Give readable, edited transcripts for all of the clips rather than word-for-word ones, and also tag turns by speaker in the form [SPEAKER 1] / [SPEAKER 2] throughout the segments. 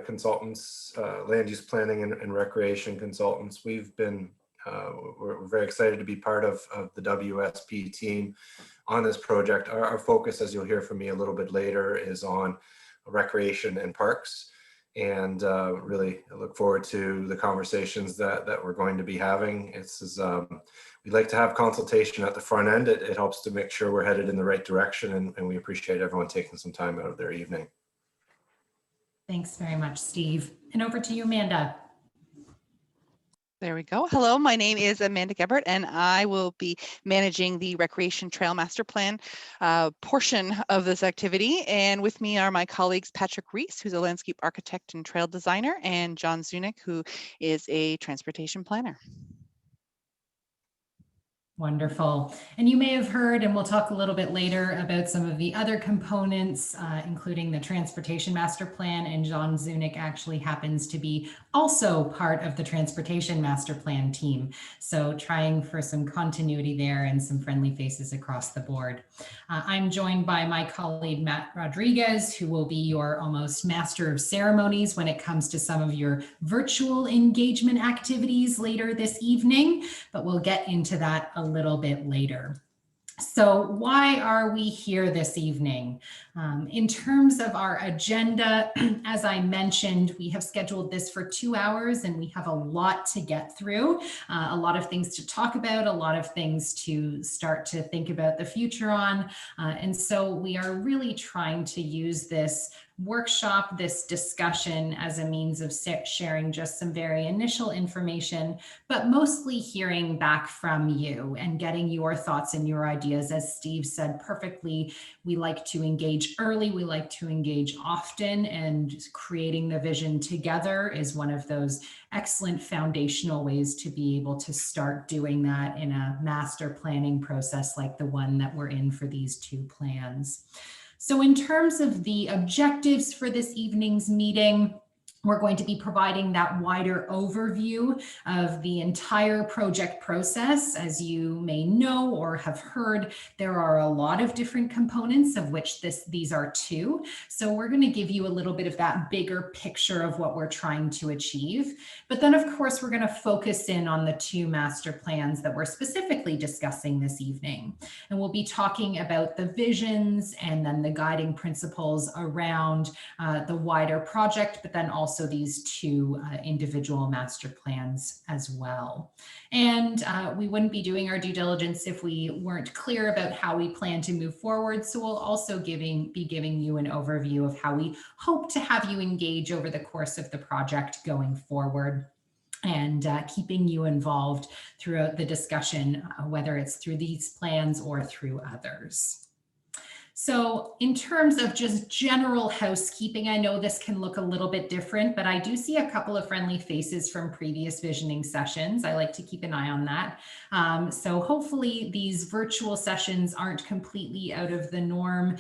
[SPEAKER 1] consultants, land use planning and recreation consultants. We're very excited to be part of the WSP team on this project. Our focus, as you'll hear from me a little bit later, is on recreation and parks. And really I look forward to the conversations that we're going to be having. We like to have consultation at the front end. It helps to make sure we're headed in the right direction, and we appreciate everyone taking some time out of their evening.
[SPEAKER 2] Thanks very much, Steve. And over to you, Amanda.
[SPEAKER 3] There we go. Hello, my name is Amanda Gebert, and I will be managing the Recreation Trail Master Plan portion of this activity. And with me are my colleagues, Patrick Reese, who's a landscape architect and trail designer, and John Zunick, who is a transportation planner.
[SPEAKER 2] Wonderful. And you may have heard, and we'll talk a little bit later about some of the other components, including the Transportation Master Plan. And John Zunick actually happens to be also part of the Transportation Master Plan team. So trying for some continuity there and some friendly faces across the board. I'm joined by my colleague, Matt Rodriguez, who will be your almost master of ceremonies when it comes to some of your virtual engagement activities later this evening, but we'll get into that a little bit later. So why are we here this evening? In terms of our agenda, as I mentioned, we have scheduled this for 2 hours and we have a lot to get through, a lot of things to talk about, a lot of things to start to think about the future on. And so we are really trying to use this workshop, this discussion as a means of sharing just some very initial information, but mostly hearing back from you and getting your thoughts and your ideas. As Steve said perfectly, we like to engage early, we like to engage often, and creating the vision together is one of those excellent foundational ways to be able to start doing that in a master planning process like the one that we're in for these 2 plans. So in terms of the objectives for this evening's meeting, we're going to be providing that wider overview of the entire project process. As you may know or have heard, there are a lot of different components, of which these are 2. So we're going to give you a little bit of that bigger picture of what we're trying to achieve. But then, of course, we're going to focus in on the 2 master plans that we're specifically discussing this evening. And we'll be talking about the visions and then the guiding principles around the wider project, but then also these 2 individual master plans as well. And we wouldn't be doing our due diligence if we weren't clear about how we plan to move forward. So we'll also be giving you an overview of how we hope to have you engage over the course of the project going forward, and keeping you involved throughout the discussion, whether it's through these plans or through others. So in terms of just general housekeeping, I know this can look a little bit different, but I do see a couple of friendly faces from previous visioning sessions. I like to keep an eye on that. So hopefully these virtual sessions aren't completely out of the norm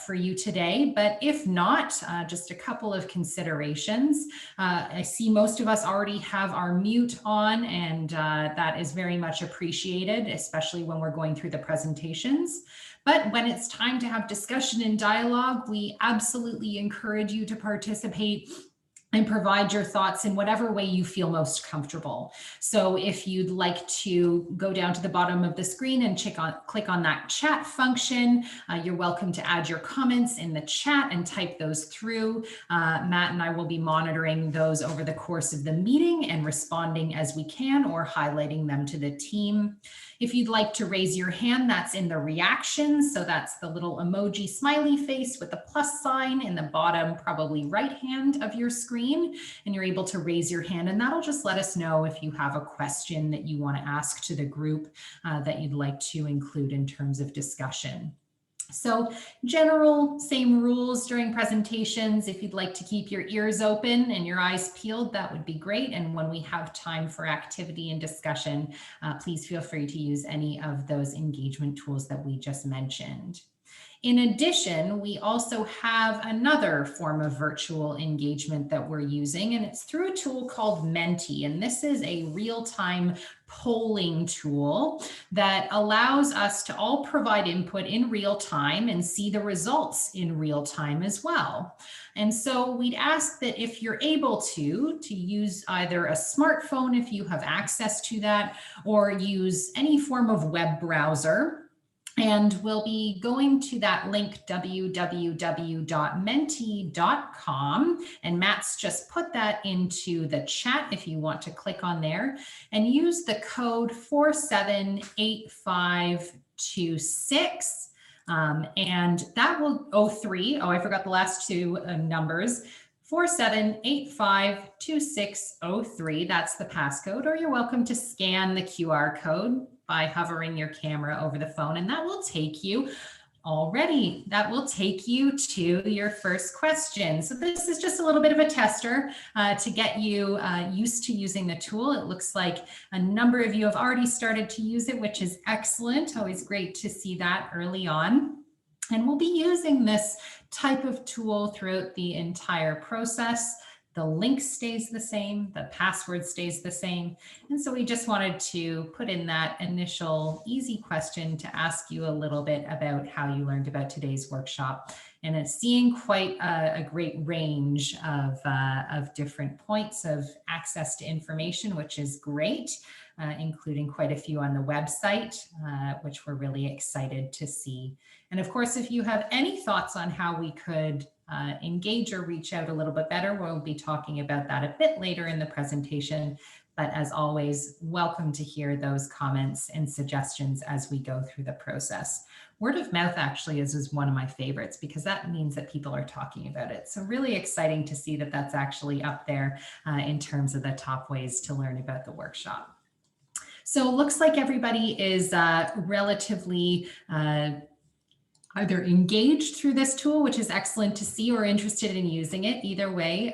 [SPEAKER 2] for you today, but if not, just a couple of considerations. I see most of us already have our mute on, and that is very much appreciated, especially when we're going through the presentations. But when it's time to have discussion and dialogue, we absolutely encourage you to participate and provide your thoughts in whatever way you feel most comfortable. So if you'd like to go down to the bottom of the screen and click on that chat function, you're welcome to add your comments in the chat and type those through. Matt and I will be monitoring those over the course of the meeting and responding as we can or highlighting them to the team. If you'd like to raise your hand, that's in the reactions. So that's the little emoji smiley face with the plus sign in the bottom, probably right hand of your screen. And you're able to raise your hand, and that'll just let us know if you have a question that you want to ask to the group that you'd like to include in terms of discussion. So general same rules during presentations. If you'd like to keep your ears open and your eyes peeled, that would be great. And when we have time for activity and discussion, please feel free to use any of those engagement tools that we just mentioned. In addition, we also have another form of virtual engagement that we're using, and it's through a tool called Menti. And this is a real-time polling tool that allows us to all provide input in real time and see the results in real time as well. And so we'd ask that if you're able to use either a smartphone if you have access to that, or use any form of web browser. And we'll be going to that link, www.menti.com. And Matt's just put that into the chat if you want to click on there and use the code 478526. And that will 03. Oh, I forgot the last two numbers. 47852603. That's the passcode, or you're welcome to scan the QR code by hovering your camera over the phone, and that will take you to your first question. So this is just a little bit of a tester to get you used to using the tool. It looks like a number of you have already started to use it, which is excellent. Always great to see that early on. And we'll be using this type of tool throughout the entire process. The link stays the same, the password stays the same. And so we just wanted to put in that initial easy question to ask you a little bit about how you learned about today's workshop. And it's seeing quite a great range of different points of access to information, which is great, including quite a few on the website, which we're really excited to see. And of course, if you have any thoughts on how we could engage or reach out a little bit better, we'll be talking about that a bit later in the presentation. But as always, welcome to hear those comments and suggestions as we go through the process. Word of mouth actually is one of my favorites, because that means that people are talking about it. So really exciting to see that that's actually up there in terms of the top ways to learn about the workshop. So it looks like everybody is relatively either engaged through this tool, which is excellent to see, or interested in using it. Either way,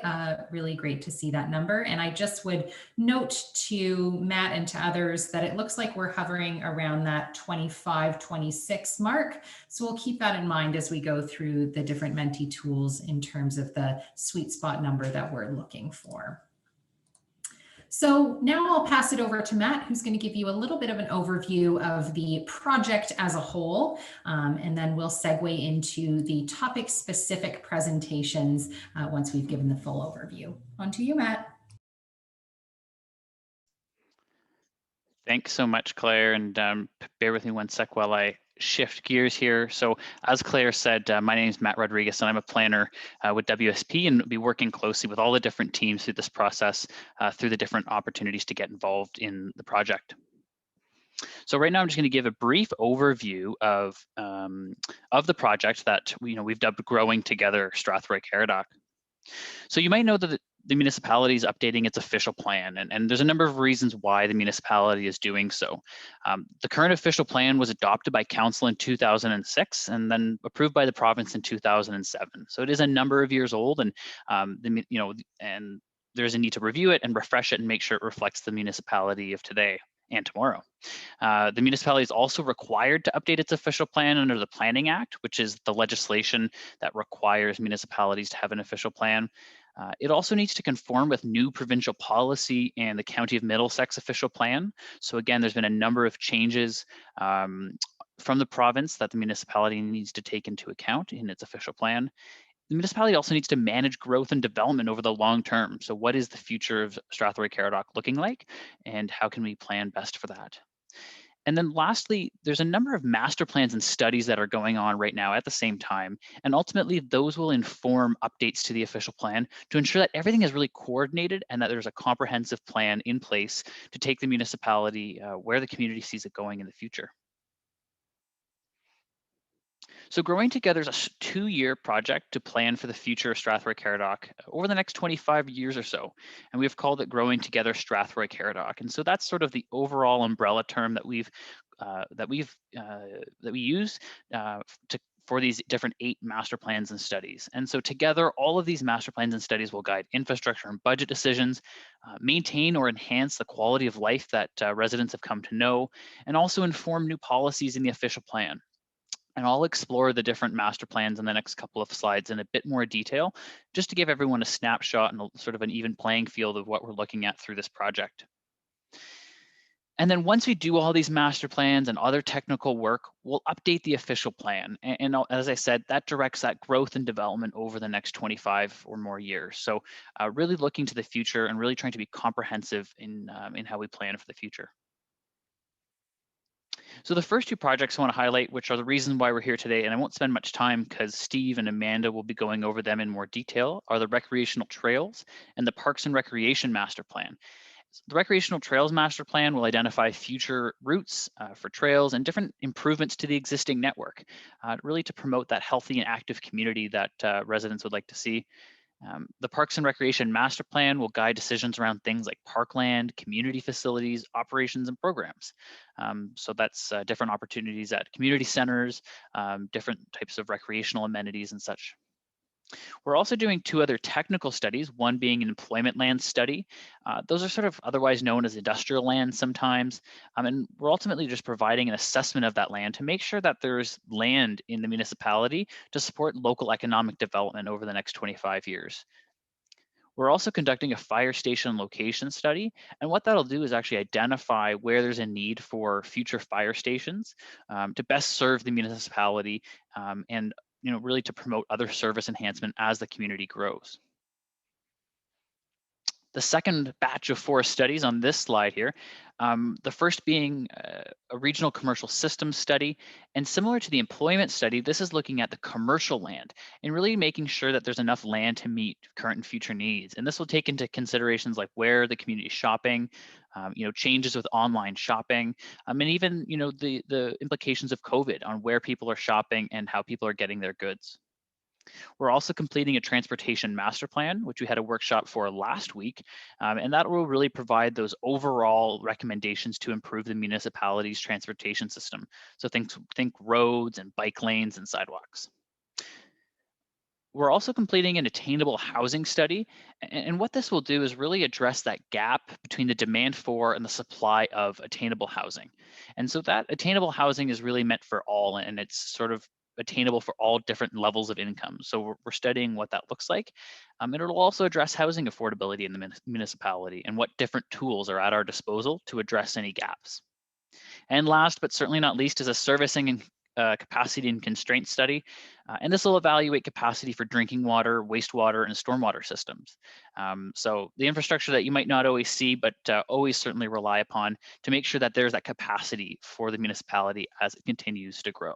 [SPEAKER 2] really great to see that number. And I just would note to Matt and to others that it looks like we're hovering around that 25, 26 mark. So we'll keep that in mind as we go through the different Menti tools in terms of the sweet spot number that we're looking for. So now I'll pass it over to Matt, who's going to give you a little bit of an overview of the project as a whole, and then we'll segue into the topic-specific presentations once we've given the full overview. On to you, Matt.
[SPEAKER 4] Thanks so much, Claire, and bear with me one sec while I shift gears here. So as Claire said, my name is Matt Rodriguez, and I'm a planner with WSP, and be working closely with all the different teams through this process, through the different opportunities to get involved in the project. So right now I'm just going to give a brief overview of the project that we've dubbed Growing Together Strathroy-Caradoc. So you might know that the municipality is updating its official plan, and there's a number of reasons why the municipality is doing so. The current official plan was adopted by council in 2006 and then approved by the province in 2007. So it is a number of years old, and and there's a need to review it and refresh it and make sure it reflects the municipality of today and tomorrow. The municipality is also required to update its official plan under the Planning Act, which is the legislation that requires municipalities to have an official plan. It also needs to conform with new provincial policy and the County of Middlesex official plan. So again, there's been a number of changes from the province that the municipality needs to take into account in its official plan. The municipality also needs to manage growth and development over the long term. So what is the future of Strathroy-Caradoc looking like, and how can we plan best for that? And then lastly, there's a number of master plans and studies that are going on right now at the same time. And ultimately, those will inform updates to the official plan to ensure that everything is really coordinated and that there's a comprehensive plan in place to take the municipality where the community sees it going in the future. So Growing Together is a 2-year project to plan for the future of Strathroy-Caradoc over the next 25 years or so. And we've called it Growing Together Strathroy-Caradoc. And so that's sort of the overall umbrella term that we use for these different 8 master plans and studies. And so together, all of these master plans and studies will guide infrastructure and budget decisions, maintain or enhance the quality of life that residents have come to know, and also inform new policies in the official plan. And I'll explore the different master plans in the next couple of slides in a bit more detail, just to give everyone a snapshot and sort of an even playing field of what we're looking at through this project. And then once we do all these master plans and other technical work, we'll update the official plan. And as I said, that directs that growth and development over the next 25 or more years. So really looking to the future and really trying to be comprehensive in how we plan for the future. So the first two projects I want to highlight, which are the reason why we're here today, and I won't spend much time because Steve and Amanda will be going over them in more detail, are the recreational trails and the Parks and Recreation Master Plan. The Recreational Trails Master Plan will identify future routes for trails and different improvements to the existing network, really to promote that healthy and active community that residents would like to see. The Parks and Recreation Master Plan will guide decisions around things like parkland, community facilities, operations, and programs. So that's different opportunities at community centers, different types of recreational amenities and such. We're also doing two other technical studies, one being an employment land study. Those are sort of otherwise known as industrial land sometimes. And we're ultimately just providing an assessment of that land to make sure that there's land in the municipality to support local economic development over the next 25 years. We're also conducting a fire station location study, and what that'll do is actually identify where there's a need for future fire stations to best serve the municipality and really to promote other service enhancement as the community grows. The second batch of 4 studies on this slide here, the first being a regional commercial systems study. And similar to the employment study, this is looking at the commercial land and really making sure that there's enough land to meet current and future needs. And this will take into considerations like where the community is shopping, changes with online shopping, and even the implications of COVID on where people are shopping and how people are getting their goods. We're also completing a transportation master plan, which we had a workshop for last week, and that will really provide those overall recommendations to improve the municipality's transportation system. So think roads and bike lanes and sidewalks. We're also completing an attainable housing study, and what this will do is really address that gap between the demand for and the supply of attainable housing. And so that attainable housing is really meant for all, and it's sort of attainable for all different levels of income. So we're studying what that looks like. And it'll also address housing affordability in the municipality and what different tools are at our disposal to address any gaps. And last, but certainly not least, is a servicing and capacity and constraint study. And this will evaluate capacity for drinking water, wastewater, and stormwater systems. So the infrastructure that you might not always see, but always certainly rely upon to make sure that there's that capacity for the municipality as it continues to grow.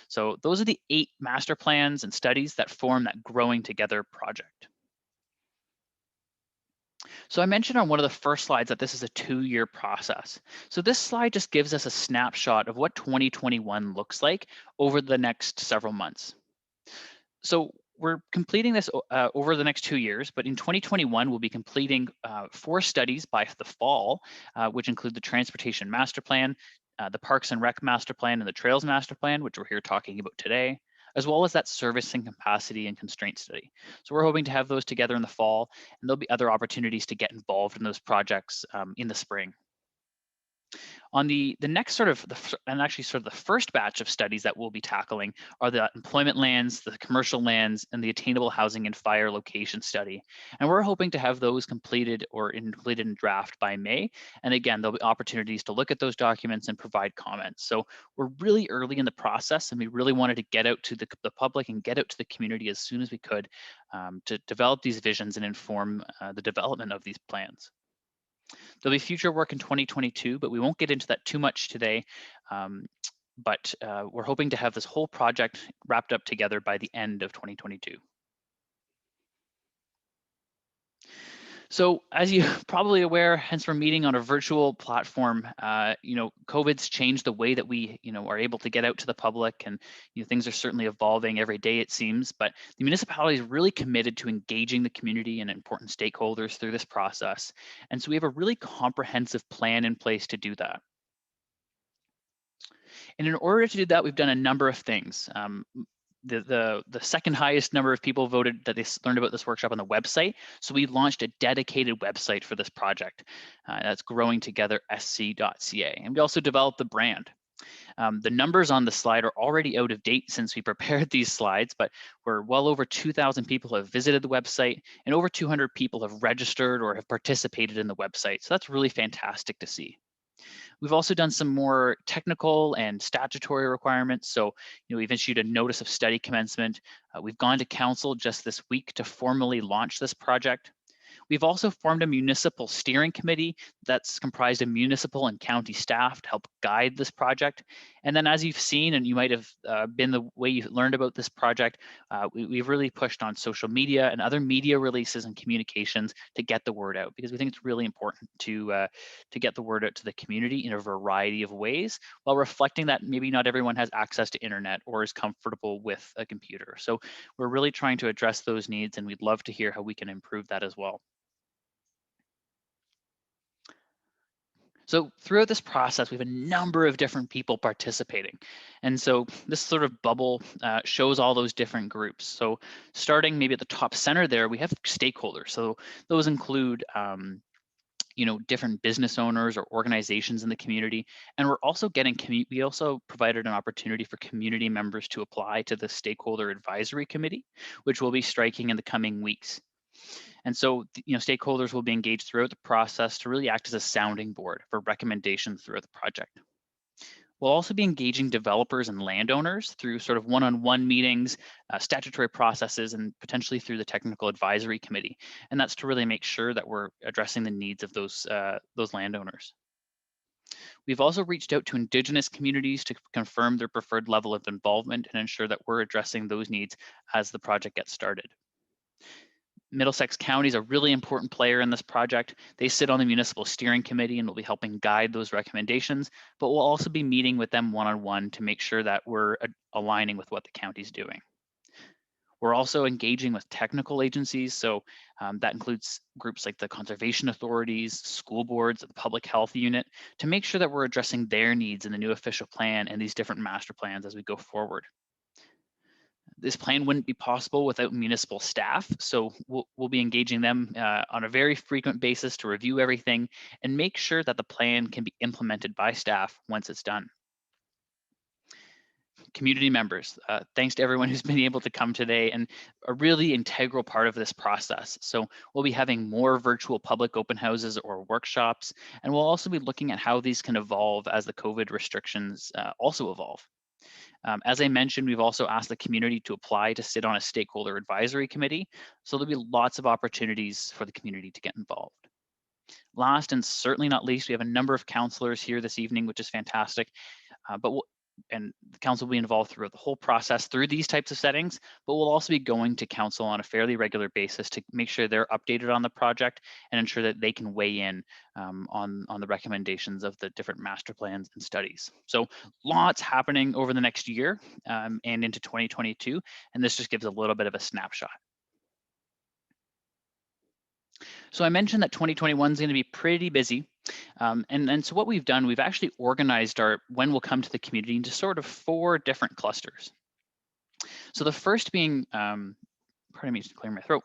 [SPEAKER 4] So those are the 8 master plans and studies that form that Growing Together project. So I mentioned on one of the first slides that this is a 2-year process. So this slide just gives us a snapshot of what 2021 looks like over the next several months. So we're completing this over the next 2 years, but in 2021, we'll be completing 4 studies by the fall, which include the Transportation Master Plan, the Parks and Rec Master Plan, and the Trails Master Plan, which we're here talking about today, as well as that servicing capacity and constraint study. So we're hoping to have those together in the fall, and there'll be other opportunities to get involved in those projects in the spring. On the next the first batch of studies that we'll be tackling are the employment lands, the commercial lands, and the attainable housing and fire location study. And we're hoping to have those completed in draft by May. And again, there'll be opportunities to look at those documents and provide comments. So we're really early in the process, and we really wanted to get out to the public and get out to the community as soon as we could to develop these visions and inform the development of these plans. There'll be future work in 2022, but we won't get into that too much today. But we're hoping to have this whole project wrapped up together by the end of 2022. So as you're probably aware, hence we're meeting on a virtual platform, COVID's changed the way that we, are able to get out to the public, and things are certainly evolving every day, it seems, but the municipality is really committed to engaging the community and important stakeholders through this process. And so we have a really comprehensive plan in place to do that. And in order to do that, we've done a number of things. The second highest number of people voted that they learned about this workshop on the website. So we launched a dedicated website for this project. That's growingtogethersc.ca. And we also developed the brand. The numbers on the slide are already out of date since we prepared these slides, but we're well over 2,000 people have visited the website and over 200 people have registered or have participated in the website. So that's really fantastic to see. We've also done some more technical and statutory requirements. So, we've issued a notice of study commencement. We've gone to council just this week to formally launch this project. We've also formed a municipal steering committee that's comprised of municipal and county staff to help guide this project. And then as you've seen, and you might have been the way you learned about this project, we've really pushed on social media and other media releases and communications to get the word out, because we think it's really important to get the word out to the community in a variety of ways, while reflecting that maybe not everyone has access to internet or is comfortable with a computer. So we're really trying to address those needs, and we'd love to hear how we can improve that as well. So throughout this process, we have a number of different people participating. And so this sort of bubble shows all those different groups. So starting maybe at the top center there, we have stakeholders. So those include different business owners or organizations in the community. And we're also we also provided an opportunity for community members to apply to the Stakeholder Advisory Committee, which will be striking in the coming weeks. And so, stakeholders will be engaged throughout the process to really act as a sounding board for recommendations throughout the project. We'll also be engaging developers and landowners through sort of one-on-one meetings, statutory processes, and potentially through the Technical Advisory Committee. And that's to really make sure that we're addressing the needs of those landowners. We've also reached out to Indigenous communities to confirm their preferred level of involvement and ensure that we're addressing those needs as the project gets started. Middlesex County is a really important player in this project. They sit on the municipal steering committee and will be helping guide those recommendations, but we'll also be meeting with them one-on-one to make sure that we're aligning with what the county's doing. We're also engaging with technical agencies, so that includes groups like the conservation authorities, school boards, the public health unit, to make sure that we're addressing their needs in the new official plan and these different master plans as we go forward. This plan wouldn't be possible without municipal staff, so we'll be engaging them on a very frequent basis to review everything and make sure that the plan can be implemented by staff once it's done. Community members, thanks to everyone who's been able to come today and a really integral part of this process. So we'll be having more virtual public open houses or workshops, and we'll also be looking at how these can evolve as the COVID restrictions also evolve. As I mentioned, we've also asked the community to apply to sit on a stakeholder advisory committee, so there'll be lots of opportunities for the community to get involved. Last and certainly not least, we have a number of counselors here this evening, which is fantastic. And the council will be involved throughout the whole process through these types of settings, but we'll also be going to council on a fairly regular basis to make sure they're updated on the project and ensure that they can weigh in on the recommendations of the different master plans and studies. So lots happening over the next year and into 2022, and this just gives a little bit of a snapshot. So I mentioned that 2021 is going to be pretty busy. And so what we've done, we've actually organized our when we'll come to the community into sort of 4 different clusters. So the first being, pardon me, just clear my throat,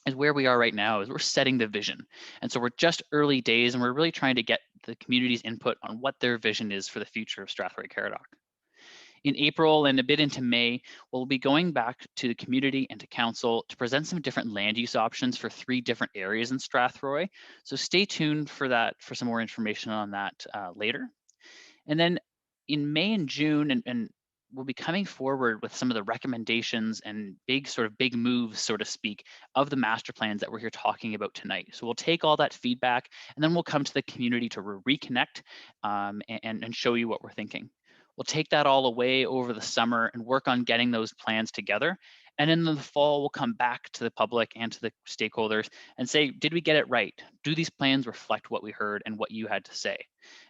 [SPEAKER 4] is where we are right now, is we're setting the vision. And so we're just early days and we're really trying to get the community's input on what their vision is for the future of Strathroy-Caradoc. In April and a bit into May, we'll be going back to the community and to council to present some different land use options for 3 different areas in Strathroy. So stay tuned for that, for some more information on that later. And then in May and June, and we'll be coming forward with some of the recommendations and big moves, so to speak, of the master plans that we're here talking about tonight. So we'll take all that feedback and then we'll come to the community to reconnect and show you what we're thinking. We'll take that all away over the summer and work on getting those plans together. And in the fall, we'll come back to the public and to the stakeholders and say, did we get it right? Do these plans reflect what we heard and what you had to say?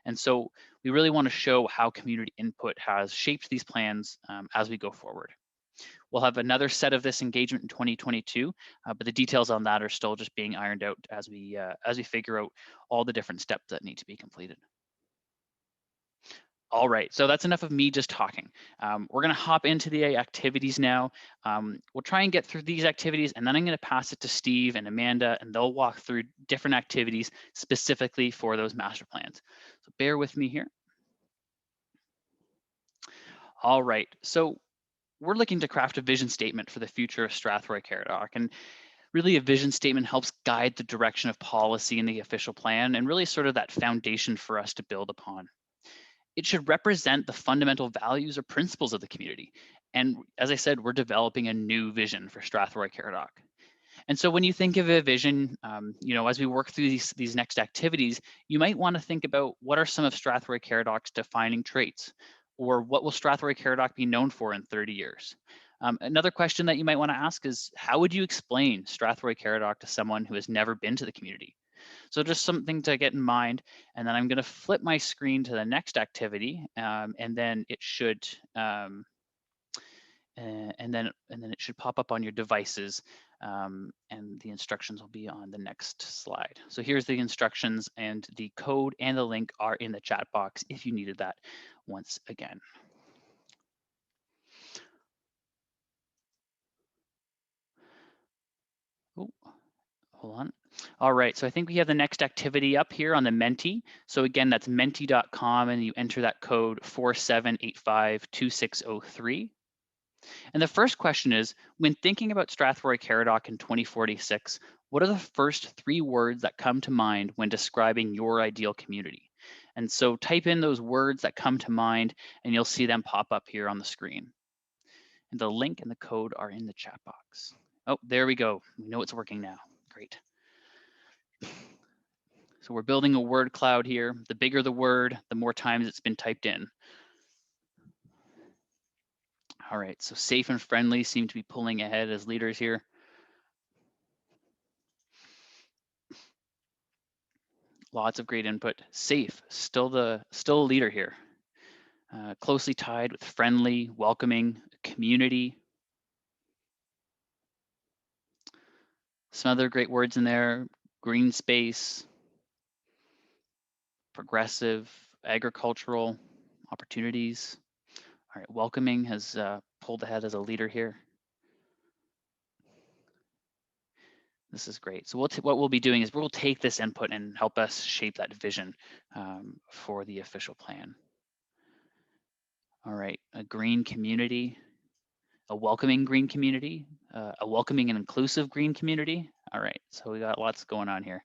[SPEAKER 4] And so we really want to show how community input has shaped these plans as we go forward. We'll have another set of this engagement in 2022, but the details on that are still just being ironed out as we figure out all the different steps that need to be completed. All right, so that's enough of me just talking. We're gonna hop into the activities now. We'll try and get through these activities and then I'm gonna pass it to Steve and Amanda and they'll walk through different activities specifically for those master plans. So bear with me here. All right, so we're looking to craft a vision statement for the future of Strathroy-Caradoc, and really a vision statement helps guide the direction of policy in the official plan and really sort of that foundation for us to build upon. It should represent the fundamental values or principles of the community. And as I said, we're developing a new vision for Strathroy-Caradoc. And so when you think of a vision, as we work through these next activities, you might want to think about what are some of Strathroy-Caradoc's defining traits, or what will Strathroy-Caradoc be known for in 30 years? Another question that you might want to ask is, how would you explain Strathroy-Caradoc to someone who has never been to the community? So just something to get in mind. And then I'm going to flip my screen to the next activity, and then it should and then it should pop up on your devices, and the instructions will be on the next slide. So here's the instructions, and the code and the link are in the chat box if you needed that once again. Oh, hold on. All right, so I think we have the next activity up here on the Menti. So again, that's menti.com, and you enter that code 47852603. And the first question is, when thinking about Strathroy-Caradoc in 2046, what are the first 3 words that come to mind when describing your ideal community? And so type in those words that come to mind, and you'll see them pop up here on the screen. And the link and the code are in the chat box. Oh, there we go. We know it's working now. Great. So we're building a word cloud here. The bigger the word, the more times it's been typed in. All right, so safe and friendly seem to be pulling ahead as leaders here. Lots of great input. Safe, still a leader here. Closely tied with friendly, welcoming, community. Some other great words in there: green space, progressive, agricultural, opportunities. All right, welcoming has pulled ahead as a leader here. This is great. So what we'll be doing is we'll take this input and help us shape that vision for the official plan. All right, a green community, a welcoming green community, a welcoming and inclusive green community. All right, so we got lots going on here.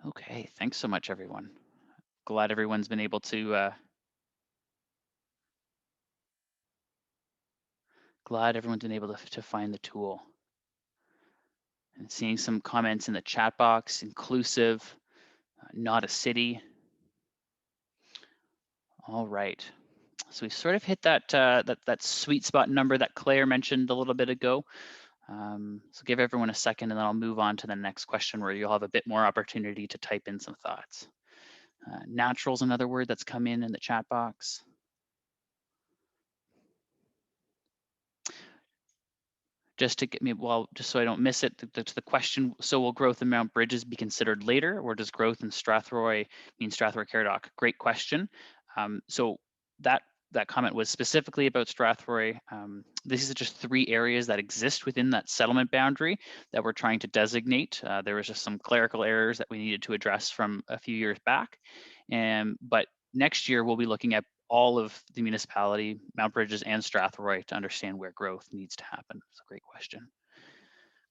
[SPEAKER 4] Okay, thanks so much, everyone. Glad everyone's been able to find the tool. And seeing some comments in the chat box: inclusive, not a city. All right, so we sort of hit that that sweet spot number that Claire mentioned a little bit ago. So give everyone a second, and then I'll move on to the next question where you'll have a bit more opportunity to type in some thoughts. Natural is another word that's come in the chat box. Just to get me, just so I don't miss it, the question: so will growth in Mount Bridges be considered later, or does growth in Strathroy mean Strathroy-Caradoc? Great question. So that comment was specifically about Strathroy. This is just 3 areas that exist within that settlement boundary that we're trying to designate. There was just some clerical errors that we needed to address from a few years back. But next year, we'll be looking at all of the municipality, Mount Bridges and Strathroy, to understand where growth needs to happen. It's a great question.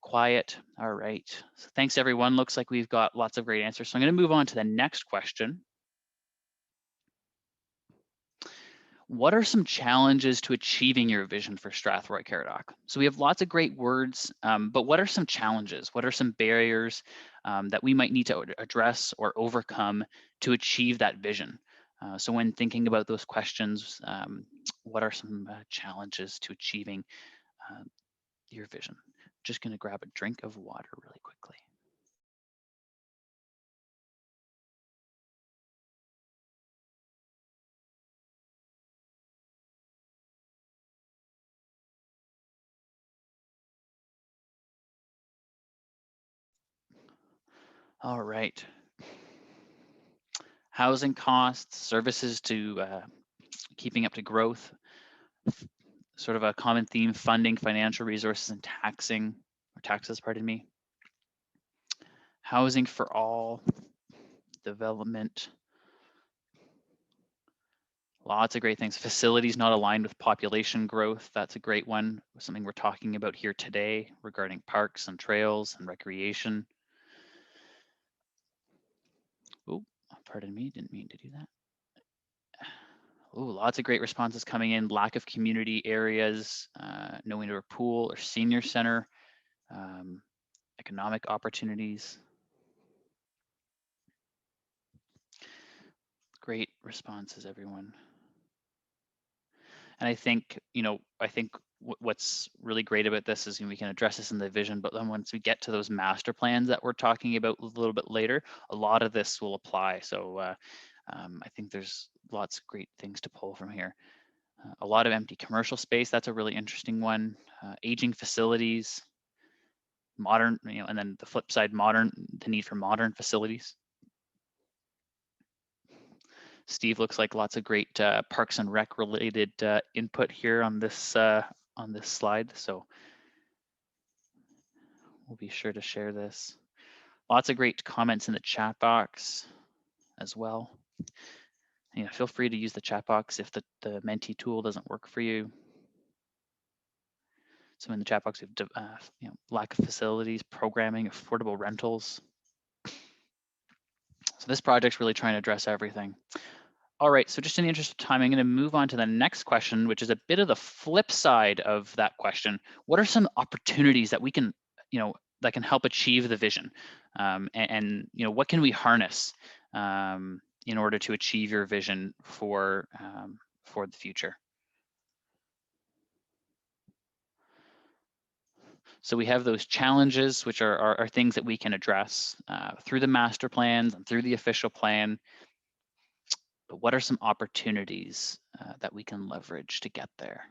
[SPEAKER 4] Quiet, all right. So thanks, everyone. Looks like we've got lots of great answers. So I'm going to move on to the next question. What are some challenges to achieving your vision for Strathroy-Caradoc? So we have lots of great words, but what are some challenges? What are some barriers that we might need to address or overcome to achieve that vision? So when thinking about those questions, what are some challenges to achieving your vision? Just going to grab a drink of water really quickly. All right. Housing costs, services to keeping up to growth, sort of a common theme: funding, financial resources, and taxes, pardon me. Housing for all, development, Lots of great things. Facilities not aligned with population growth. That's a great one. Something we're talking about here today regarding parks and trails and recreation. Oh, pardon me, didn't mean to do that. Oh, lots of great responses coming in. Lack of community areas, knowing to a pool or senior center, economic opportunities. Great responses, everyone. And I think, what's really great about this is we can address this in the vision, but then once we get to those master plans that we're talking about a little bit later, a lot of this will apply. So I think there's lots of great things to pull from here. A lot of empty commercial space, that's a really interesting one. Aging facilities, modern, and then the flip side, the need for modern facilities. Steve, looks like lots of great Parks and Rec related input here on this slide. So we'll be sure to share this. Lots of great comments in the chat box as well. Feel free to use the chat box if the Menti tool doesn't work for you. So in the chat box, we have lack of facilities, programming, affordable rentals. So this project's really trying to address everything. All right, so just in the interest of time, I'm going to move on to the next question, which is a bit of the flip side of that question. What are some opportunities that we can, that can help achieve the vision? And what can we harness in order to achieve your vision for the future? So we have those challenges, which are things that we can address through the master plans and through the official plan. But what are some opportunities that we can leverage to get there?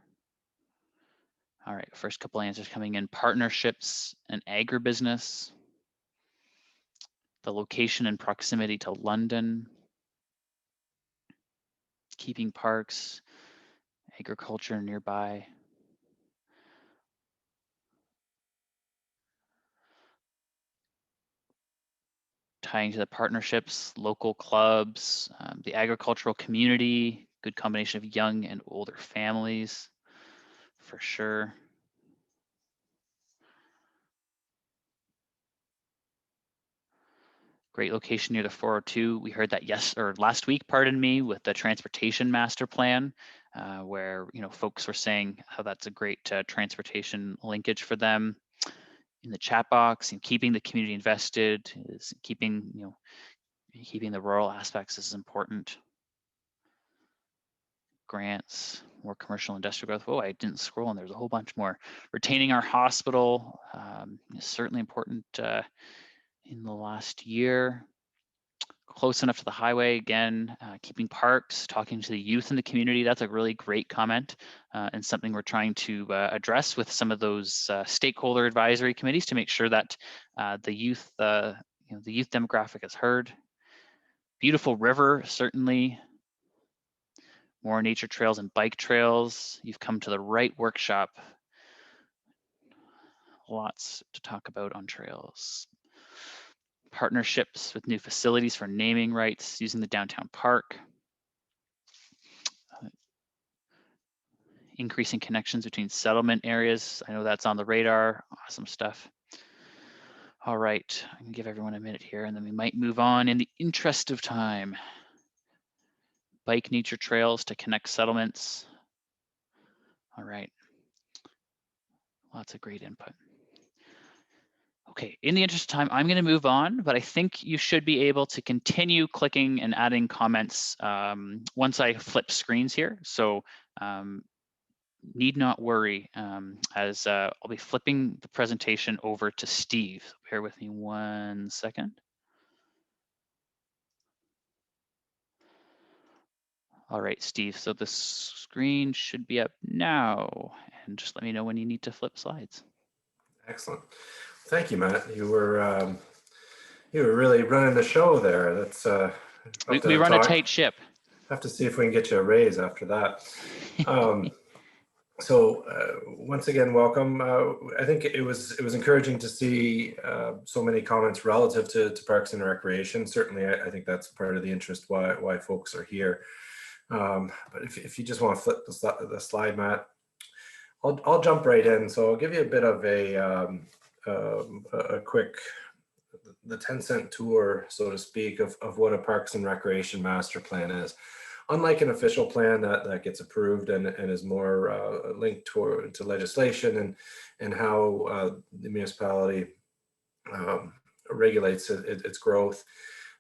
[SPEAKER 4] All right, first couple answers coming in. Partnerships and agribusiness. The location and proximity to London. Keeping parks, agriculture nearby. Tying to the partnerships, local clubs, the agricultural community, good combination of young and older families, for sure. Great location near the 402. We heard that last week, pardon me, with the transportation master plan, where folks were saying how that's a great transportation linkage for them. In the chat box, and keeping the community invested is keeping the rural aspects is important. Grants, more commercial industrial growth. Oh, I didn't scroll, and there's a whole bunch more. Retaining our hospital is certainly important in the last year. Close enough to the highway, again, keeping parks, talking to the youth in the community. That's a really great comment and something we're trying to address with some of those stakeholder advisory committees to make sure that the youth demographic is heard. Beautiful river, certainly. More nature trails and bike trails. You've come to the right workshop. Lots to talk about on trails. Partnerships with new facilities for naming rights, using the downtown park. Increasing connections between settlement areas. I know that's on the radar. Awesome stuff. All right, I can give everyone a minute here and then we might move on in the interest of time. Bike nature trails to connect settlements. All right, lots of great input. Okay, in the interest of time, I'm going to move on, but I think you should be able to continue clicking and adding comments once I flip screens here. So need not worry, as I'll be flipping the presentation over to Steve. Bear with me 1 second. All right, Steve, so the screen should be up now, and just let me know when you need to flip slides.
[SPEAKER 1] Excellent. Thank you, Matt. You were really running the show there. That's
[SPEAKER 4] we run a tight ship.
[SPEAKER 1] Have to see if we can get you a raise after that. So once again, welcome. I think it was encouraging to see so many comments relative to Parks and Recreation. Certainly, I think that's part of the interest why folks are here. But if you just want to flip the slide, Matt, I'll jump right in. So I'll give you a bit of a quick, the 10-cent tour, so to speak, of what a Parks and Recreation Master Plan is. Unlike an official plan that gets approved and is more linked to legislation and how the municipality regulates its growth,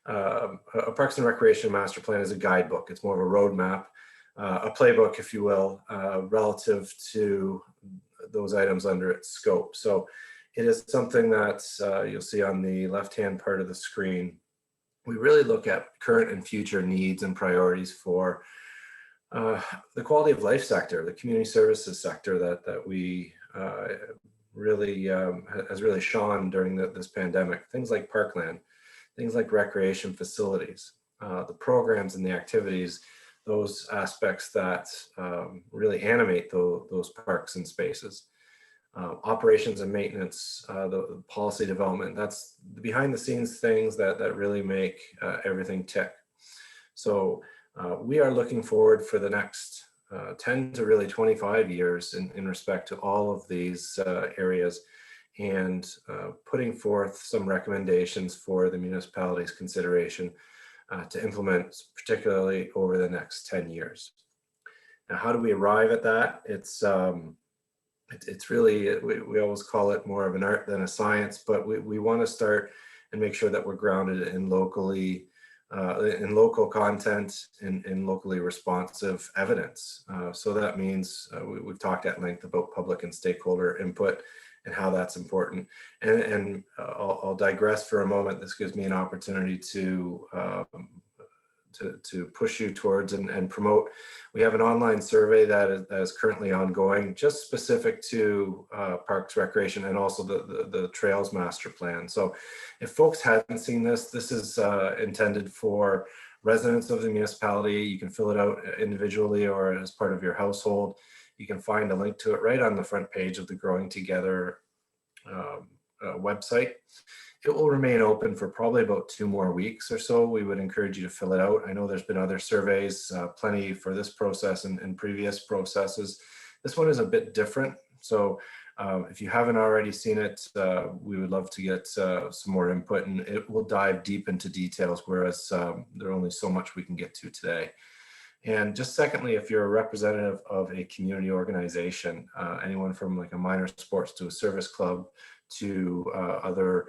[SPEAKER 1] a Parks and Recreation Master Plan is a guidebook. It's more of a roadmap, a playbook, if you will, relative to those items under its scope. So it is something that you'll see on the left-hand part of the screen. We really look at current and future needs and priorities for the quality of life sector, the community services sector that we really has really shone during this pandemic. Things like parkland, things like recreation facilities, the programs and the activities, those aspects that really animate those parks and spaces. Operations and maintenance, the policy development, that's the behind the scenes things that really make everything tick. So we are looking forward for the next 10 to really 25 years in respect to all of these areas, and putting forth some recommendations for the municipality's consideration to implement, particularly over the next 10 years. Now, how do we arrive at that? It's really, we always call it more of an art than a science, but we want to start and make sure that we're grounded in in local content, in locally responsive evidence. So that means we've talked at length about public and stakeholder input and how that's important. And I'll digress for a moment. This gives me an opportunity to push you towards and promote. We have an online survey that is currently ongoing, just specific to Parks, Recreation, and also the Trails Master Plan. So if folks haven't seen this, this is intended for residents of the municipality. You can fill it out individually or as part of your household. You can find a link to it right on the front page of the Growing Together website. It will remain open for probably about 2 more weeks or so. We would encourage you to fill it out. I know there's been other surveys, plenty for this process and previous processes. This one is a bit different. So if you haven't already seen it, we would love to get some more input, and it will dive deep into details, whereas there are only so much we can get to today. And just secondly, if you're a representative of a community organization, anyone from like a minor sports to a service club to other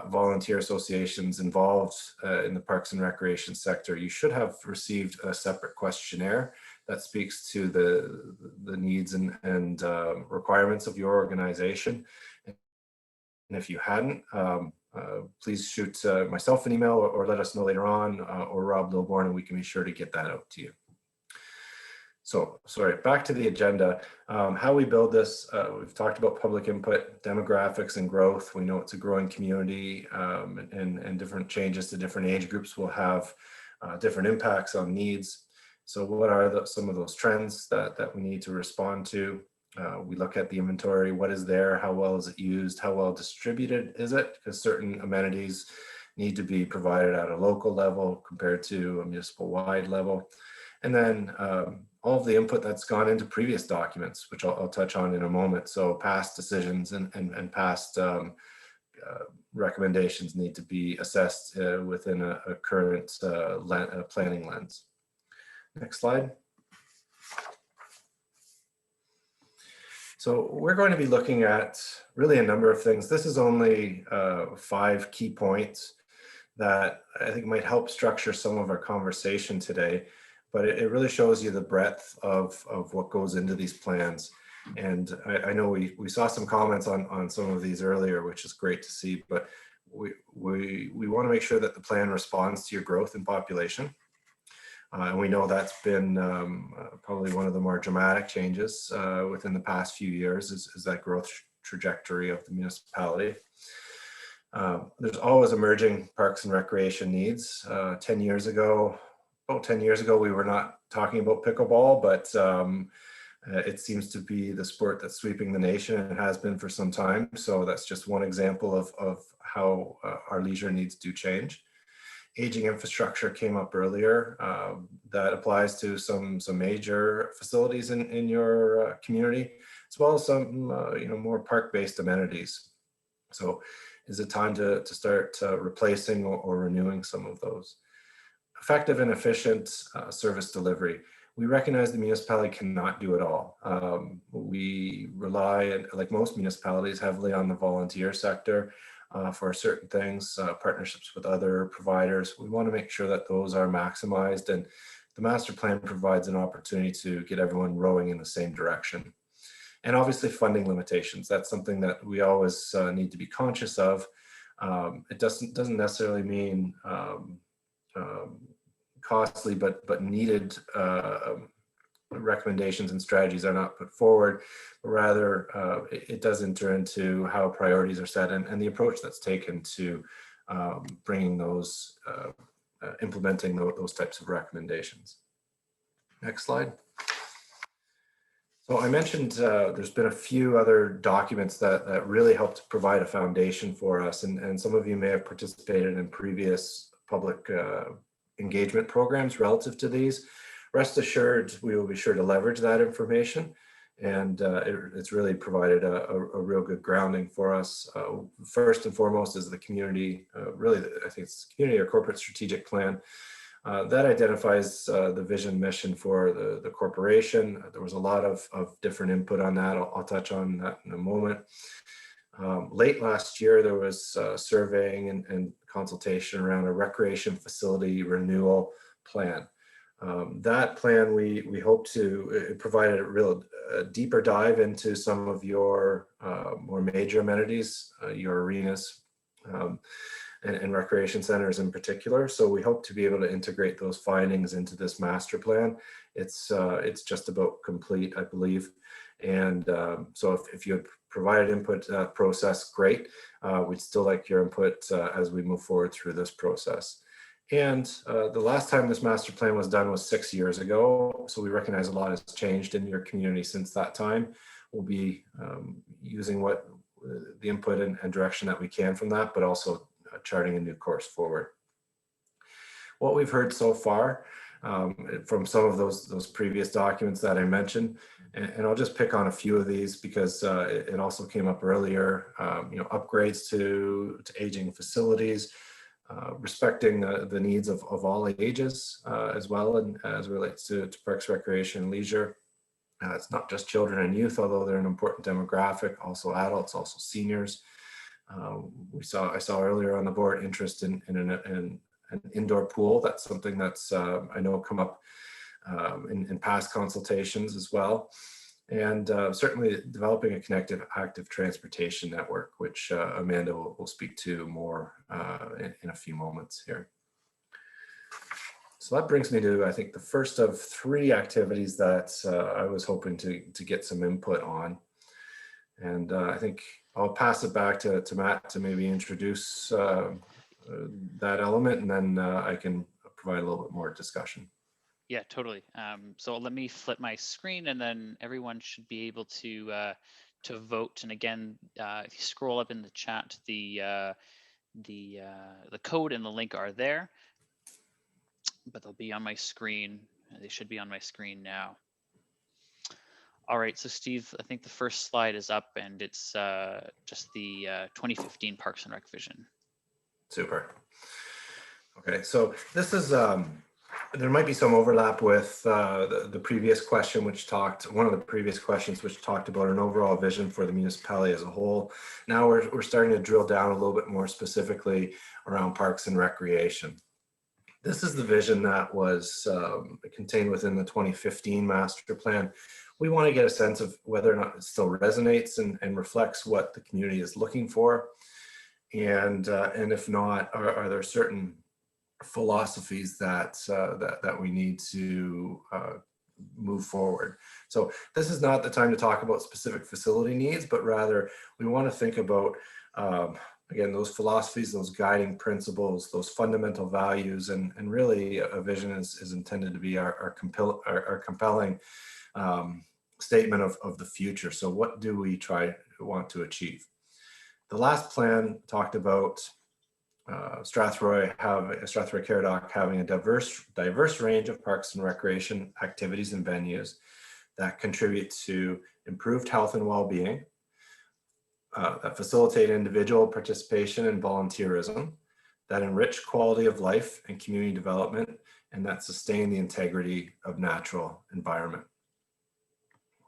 [SPEAKER 1] volunteer associations involved in the Parks and Recreation sector, you should have received a separate questionnaire that speaks to the needs and requirements of your organization. And if you hadn't, please shoot myself an email or let us know later on, or Rob Lilborn, and we can be sure to get that out to you. So, sorry, back to the agenda. How we build this, we've talked about public input, demographics, and growth. We know it's a growing community, and different changes to different age groups will have different impacts on needs. So what are some of those trends that we need to respond to? We look at the inventory, what is there, how well is it used, how well distributed is it? Because certain amenities need to be provided at a local level compared to a municipal-wide level. And then all of the input that's gone into previous documents, which I'll touch on in a moment. So past decisions and past recommendations need to be assessed within a current planning lens. Next slide. So we're going to be looking at really a number of things. This is only 5 key points that I think might help structure some of our conversation today, but it really shows you the breadth of what goes into these plans. And I know we saw some comments on some of these earlier, which is great to see, but we want to make sure that the plan responds to your growth in population. And we know that's been probably one of the more dramatic changes within the past few years is that growth trajectory of the municipality. There's always emerging parks and recreation needs. 10 years ago, we were not talking about pickleball, but it seems to be the sport that's sweeping the nation and has been for some time. So that's just one example of how our leisure needs do change. Aging infrastructure came up earlier. That applies to some major facilities in your community, as well as some more park-based amenities. So is it time to start replacing or renewing some of those? Effective and efficient service delivery. We recognize the municipality cannot do it all. We rely, like most municipalities, heavily on the volunteer sector for certain things, partnerships with other providers. We want to make sure that those are maximized, and the master plan provides an opportunity to get everyone rowing in the same direction. And obviously funding limitations. That's something that we always need to be conscious of. It doesn't necessarily mean costly, but needed recommendations and strategies are not put forward, but rather it does enter into how priorities are set and the approach that's taken to bringing those, implementing those types of recommendations. Next slide. So I mentioned there's been a few other documents that really helped provide a foundation for us, and some of you may have participated in previous public engagement programs relative to these. Rest assured, we will be sure to leverage that information, and it's really provided a real good grounding for us. First and foremost is the community, really, I think it's community or corporate strategic plan. That identifies the vision mission for the corporation. There was a lot of different input on that. I'll touch on that in a moment. Late last year, there was surveying and consultation around a recreation facility renewal plan. That plan, we hope to provide a real deeper dive into some of your more major amenities, your arenas, and recreation centers in particular. So we hope to be able to integrate those findings into this master plan. It's just about complete, I believe. And so if you had provided input to that process, great. We'd still like your input as we move forward through this process. And the last time this master plan was done was 6 years ago. So we recognize a lot has changed in your community since that time. We'll be using the input and direction that we can from that, but also charting a new course forward. What we've heard so far from some of those previous documents that I mentioned, and I'll just pick on a few of these because it also came up earlier, upgrades to aging facilities, respecting the needs of all ages as well, and as it relates to parks, recreation, and leisure. It's not just children and youth, although they're an important demographic, also adults, also seniors. I saw earlier on the board interest in an indoor pool. That's something that's I know come up in past consultations as well. And certainly developing a connected active transportation network, which Amanda will speak to more in a few moments here. So that brings me to, I think, the first of 3 activities that I was hoping to get some input on. And I think I'll pass it back to Matt to maybe introduce that element, and then I can provide a little bit more discussion.
[SPEAKER 4] Yeah, totally. So let me flip my screen, and then everyone should be able to vote. And again, if you scroll up in the chat, the code and the link are there, but they'll be on my screen. They should be on my screen now. All right, so Steve, I think the first slide is up, and it's just the 2015 Parks and Rec vision.
[SPEAKER 1] Super. Okay, so this is, there might be some overlap with the previous question, one of the previous questions, which talked about an overall vision for the municipality as a whole. Now we're starting to drill down a little bit more specifically around parks and recreation. This is the vision that was contained within the 2015 master plan. We want to get a sense of whether or not it still resonates and reflects what the community is looking for. And if not, are there certain philosophies that we need to move forward? So this is not the time to talk about specific facility needs, but rather we want to think about, again, those philosophies, those guiding principles, those fundamental values, and really a vision is intended to be our compelling statement of the future. So what do we want to achieve? The last plan talked about Strathroy-Caradoc having a diverse range of parks and recreation activities and venues that contribute to improved health and well-being, that facilitate individual participation and volunteerism, that enrich quality of life and community development, and that sustain the integrity of natural environment.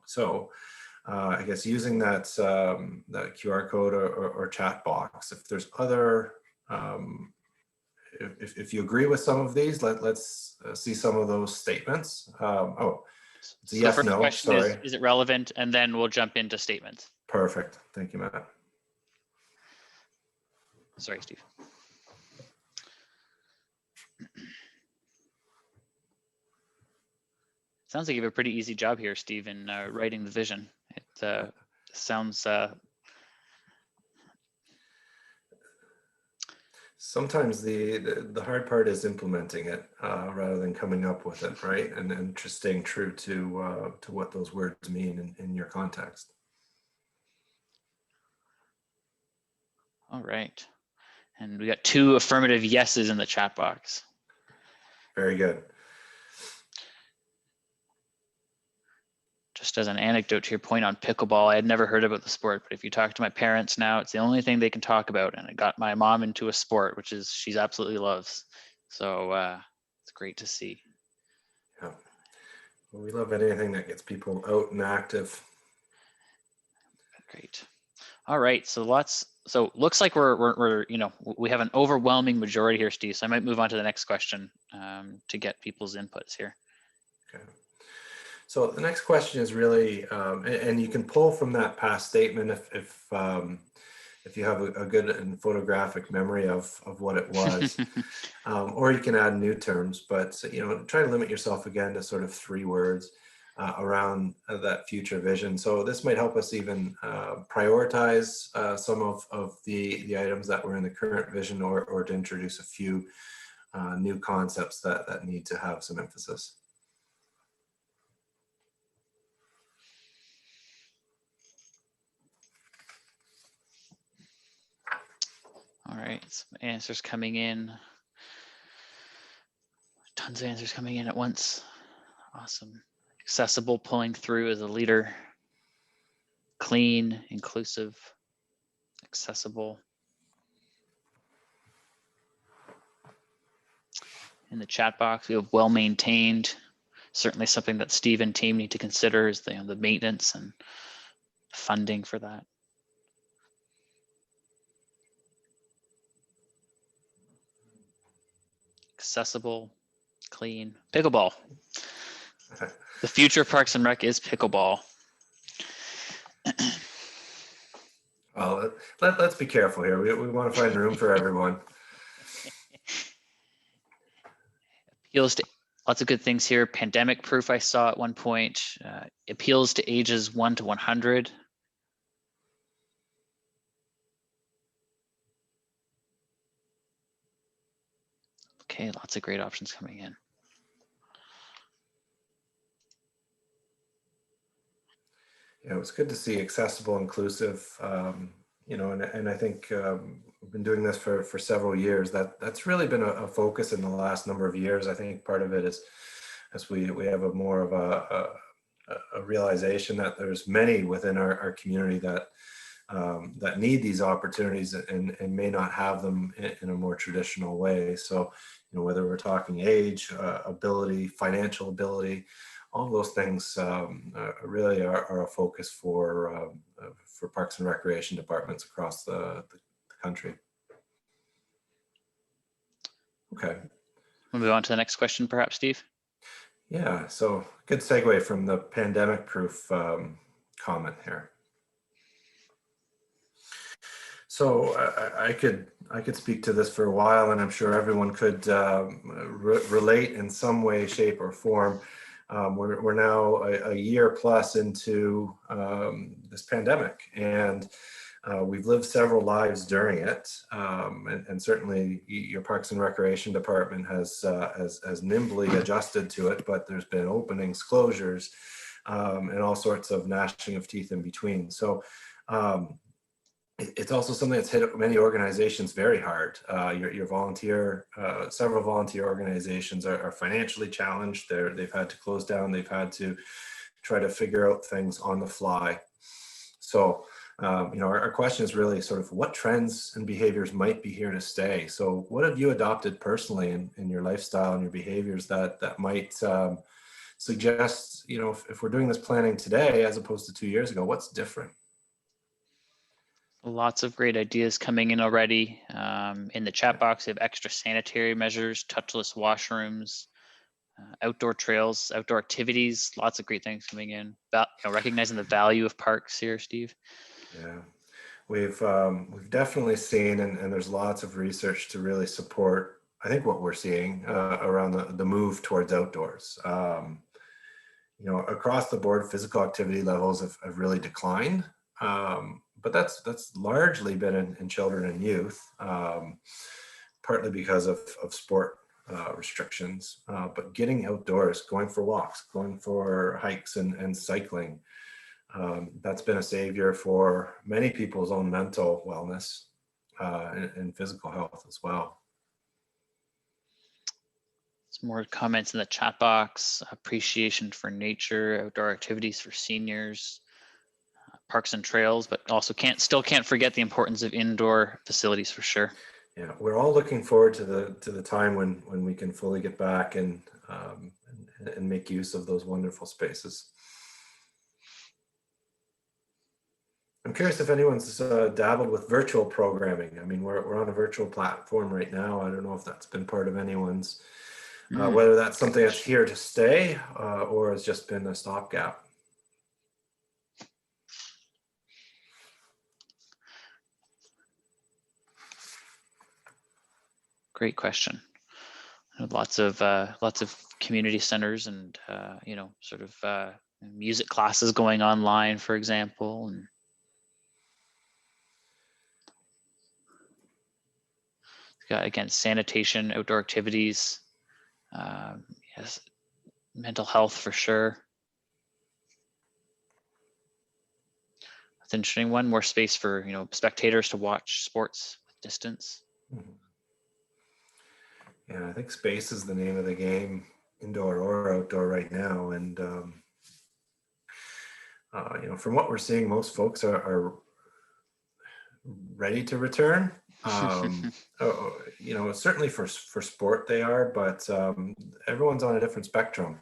[SPEAKER 1] So I guess using that QR code or chat box, if there's other, if you agree with some of these, let's see some of those statements. Oh, it's a
[SPEAKER 4] So
[SPEAKER 1] yes,
[SPEAKER 4] first
[SPEAKER 1] no,
[SPEAKER 4] question
[SPEAKER 1] sorry.
[SPEAKER 4] is it relevant? And then we'll jump into statements.
[SPEAKER 1] Perfect, thank you, Matt.
[SPEAKER 4] Sorry, Steve. Sounds like you have a pretty easy job here, Steve, in writing the vision. It sounds
[SPEAKER 1] Sometimes the hard part is implementing it rather than coming up with it, right? And just staying true to what those words mean in your context.
[SPEAKER 4] all right. And we got 2 affirmative yeses in the chat box.
[SPEAKER 1] Very good.
[SPEAKER 4] Just as an anecdote to your point on pickleball, I had never heard about the sport, but if you talk to my parents now, it's the only thing they can talk about. And it got my mom into a sport, which is she's absolutely loves. So it's great to see.
[SPEAKER 1] Yeah. Well, we love anything that gets people out and active.
[SPEAKER 4] Great. All right. So looks like we're we have an overwhelming majority here, Steve. So I might move on to the next question to get people's inputs here.
[SPEAKER 1] Okay. So the next question is really, and you can pull from that past statement if you have a good and photographic memory of what it was, or you can add new terms. But try to limit yourself again to sort of 3 words around that future vision. So this might help us even prioritize some of the items that were in the current vision, or to introduce a few new concepts that need to have some emphasis.
[SPEAKER 4] All right, some answers coming in. Tons of answers coming in at once. Awesome. Accessible, pulling through as a leader. Clean, inclusive, accessible. In the chat box, we have well-maintained. Certainly something that Steve and team need to consider is the maintenance and funding for that. Accessible, clean, pickleball. The future of Parks and Rec is pickleball.
[SPEAKER 1] Well, let's be careful here. We want to find room for everyone.
[SPEAKER 4] Appeals to lots of good things here. Pandemic proof, I saw at one point. Appeals to ages 1 to 100. Okay, lots of great options coming in.
[SPEAKER 1] Yeah, it was good to see accessible, inclusive, and I think we've been doing this for several years. That's really been a focus in the last number of years. I think part of it is as we have a more of a realization that there's many within our community that need these opportunities and may not have them in a more traditional way. So, whether we're talking age, ability, financial ability, all those things really are a focus for parks and recreation departments across the country. Okay.
[SPEAKER 4] We'll move on to the next question, perhaps, Steve.
[SPEAKER 1] Yeah, so good segue from the pandemic proof comment here. So I could speak to this for a while, and I'm sure everyone could relate in some way, shape, or form. We're now a year plus into this pandemic, and we've lived several lives during it. And certainly your Parks and Recreation Department has nimbly adjusted to it, but there's been openings, closures, and all sorts of gnashing of teeth in between. So it's also something that's hit many organizations very hard. Your volunteer, several volunteer organizations are financially challenged. They've had to close down. They've had to try to figure out things on the fly. So, our question is really sort of what trends and behaviors might be here to stay. So what have you adopted personally in your lifestyle and your behaviors that might suggest, if we're doing this planning today as opposed to 2 years ago, what's different?
[SPEAKER 4] Lots of great ideas coming in already. In the chat box, we have extra sanitary measures, touchless washrooms, outdoor trails, outdoor activities, lots of great things coming in. Recognizing the value of parks here, Steve.
[SPEAKER 1] Yeah, we've definitely seen, and there's lots of research to really support, I think, what we're seeing around the move towards outdoors. Across the board, physical activity levels have really declined. But that's largely been in children and youth, partly because of sport restrictions. But getting outdoors, going for walks, going for hikes and cycling, that's been a savior for many people's own mental wellness and physical health as well.
[SPEAKER 4] Some more comments in the chat box. Appreciation for nature, outdoor activities for seniors, parks and trails, but also still can't forget the importance of indoor facilities for sure.
[SPEAKER 1] Yeah, we're all looking forward to the time when we can fully get back and make use of those wonderful spaces. I'm curious if anyone's dabbled with virtual programming. I mean, we're on a virtual platform right now. I don't know if that's been part of anyone's, whether that's something that's here to stay or has just been a stopgap.
[SPEAKER 4] Great question. Lots of community centers and music classes going online, for example, and got, again, sanitation, outdoor activities, yes, mental health for sure. That's an interesting one. More space for spectators to watch sports with distance.
[SPEAKER 1] Mm-hmm. Yeah, I think space is the name of the game, indoor or outdoor right now. And, from what we're seeing, most folks are ready to return. Certainly for sport they are, but everyone's on a different spectrum.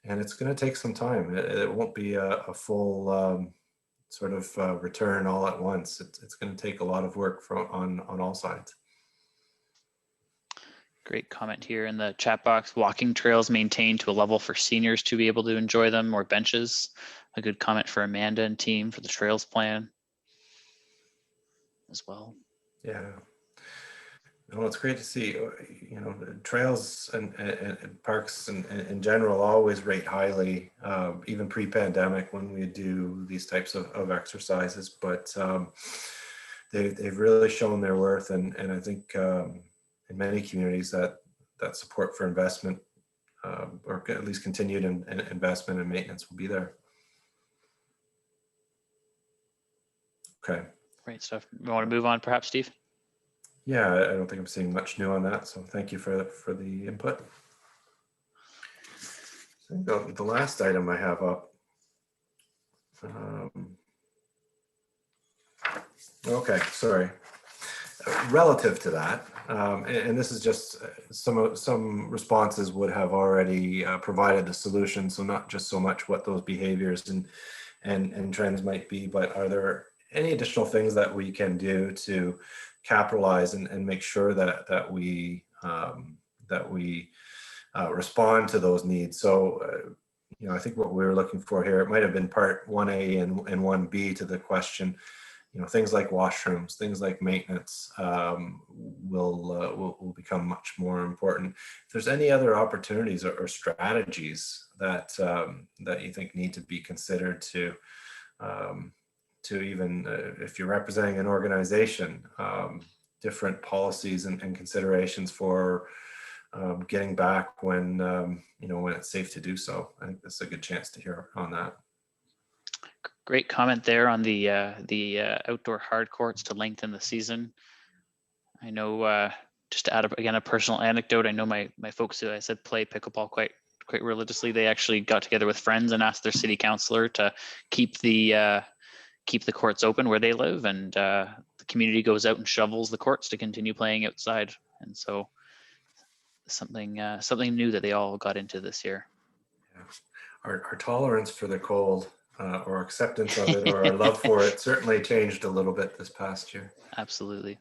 [SPEAKER 1] And it's going to take some time. It won't be a full return all at once. It's going to take a lot of work on all sides.
[SPEAKER 4] Great comment here in the chat box. Walking trails maintained to a level for seniors to be able to enjoy them. More benches. A good comment for Amanda and team for the trails plan as well.
[SPEAKER 1] Yeah. Well, it's great to see, the trails and parks and in general always rate highly, even pre-pandemic when we do these types of exercises, but they've really shown their worth. And I think in many communities that support for investment or at least continued investment and maintenance will be there. Okay.
[SPEAKER 4] Great stuff. You want to move on perhaps, Steve?
[SPEAKER 1] Yeah, I don't think I'm seeing much new on that. So thank you for the input. So the last item I have up. Okay, sorry. Relative to that, and this is just some responses would have already provided the solution. So not just so much what those behaviors and trends might be, but are there any additional things that we can do to capitalize and make sure that we respond to those needs? So I think what we were looking for here, it might have been part 1A and 1B to the question. Things like washrooms, things like maintenance will become much more important. If there's any other opportunities or strategies that you think need to be considered to even if you're representing an organization, different policies and considerations for getting back when when it's safe to do so. I think this is a good chance to hear on that.
[SPEAKER 4] Great comment there on the outdoor hard courts to lengthen the season. I know, just to add again a personal anecdote, I know my folks who I said play pickleball quite religiously. They actually got together with friends and asked their city councillor to keep the courts open where they live, and the community goes out and shovels the courts to continue playing outside. And so something new that they all got into this year.
[SPEAKER 1] Yeah. Our tolerance for the cold, or acceptance of it, or our love for it certainly changed a little bit this past year.
[SPEAKER 4] Absolutely.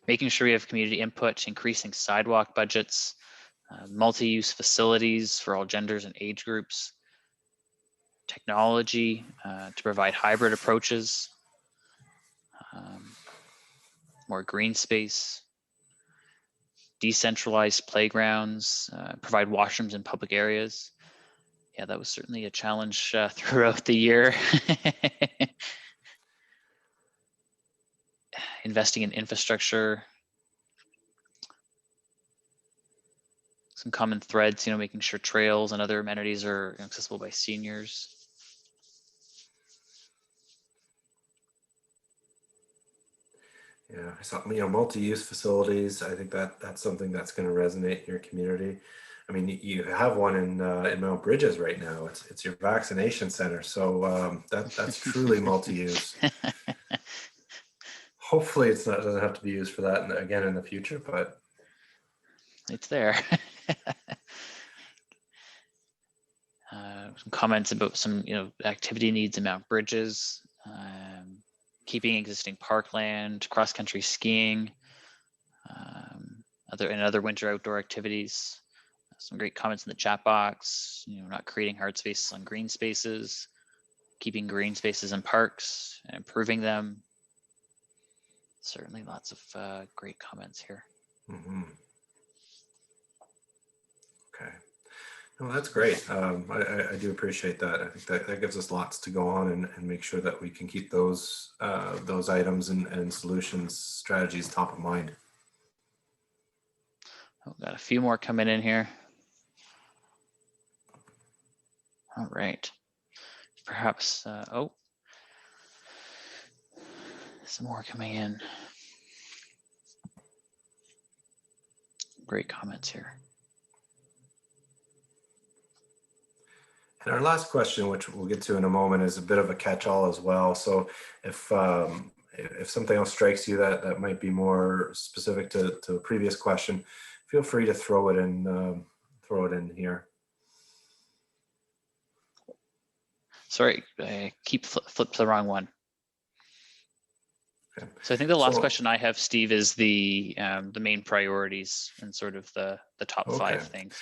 [SPEAKER 4] Making sure we have community input, increasing sidewalk budgets, multi-use facilities for all genders and age groups, technology to provide hybrid approaches, more green space, decentralized playgrounds, provide washrooms in public areas. Yeah, that was certainly a challenge throughout the year. Investing in infrastructure. Some common threads, making sure trails and other amenities are accessible by seniors.
[SPEAKER 1] Yeah, I saw, multi-use facilities. I think that's something that's going to resonate in your community. I mean, you have one in Mount Bridges right now. It's your vaccination center, so that's truly multi-use. Hopefully, doesn't have to be used for that again in the future, but
[SPEAKER 4] it's there. Some comments about some activity needs in Mount Bridges, keeping existing parkland, cross-country skiing, other winter outdoor activities. Some great comments in the chat box. Not creating hard spaces on green spaces, keeping green spaces in parks, and improving them. Certainly lots of great comments here.
[SPEAKER 1] Mm-hmm. Okay. No, that's great. I do appreciate that. I think that gives us lots to go on and make sure that we can keep those items and solutions strategies top of mind.
[SPEAKER 4] Oh, got a few more coming in here. All right. Perhaps, some more coming in. Great comments here.
[SPEAKER 1] And our last question, which we'll get to in a moment, is a bit of a catch-all as well. So if something else strikes you that might be more specific to a previous question, feel free to throw it in here.
[SPEAKER 4] Sorry, I keep flipped to the wrong one. Okay. So I think the last question I have, Steve, is the main priorities and sort of the top 5 things.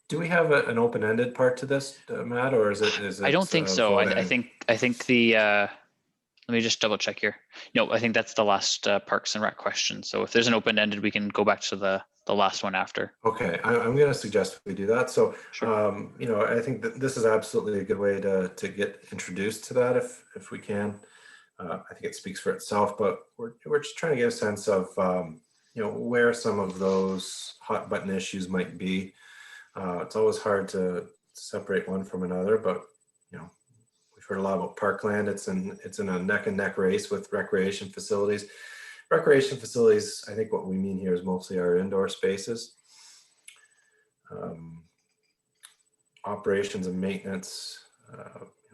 [SPEAKER 1] Do we have an open-ended part to this, Matt, or is it?
[SPEAKER 4] I don't think so. I think the. Let me just double check here. No, I think that's the last Parks and Rec question. So if there's an open-ended, we can go back to the last one after.
[SPEAKER 1] Okay, I'm going to suggest we do that. So,
[SPEAKER 4] sure.
[SPEAKER 1] I think that this is absolutely a good way to get introduced to that if we can. I think it speaks for itself, but we're just trying to get a sense of where some of those hot button issues might be. It's always hard to separate one from another, but we've heard a lot about parkland. It's in a neck and neck race with recreation facilities. Recreation facilities, I think what we mean here is mostly our indoor spaces. Operations and maintenance,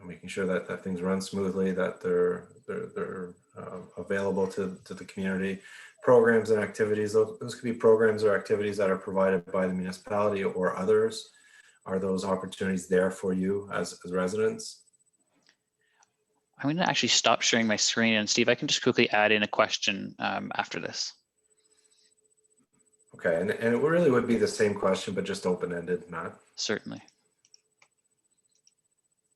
[SPEAKER 1] making sure that things run smoothly, that they're available to the community. Programs and activities, those could be programs or activities that are provided by the municipality or others. Are those opportunities there for you as residents?
[SPEAKER 4] I'm going to actually stop sharing my screen, and Steve, I can just quickly add in a question after this.
[SPEAKER 1] Okay, and it really would be the same question, but just open-ended, Matt.
[SPEAKER 4] Certainly.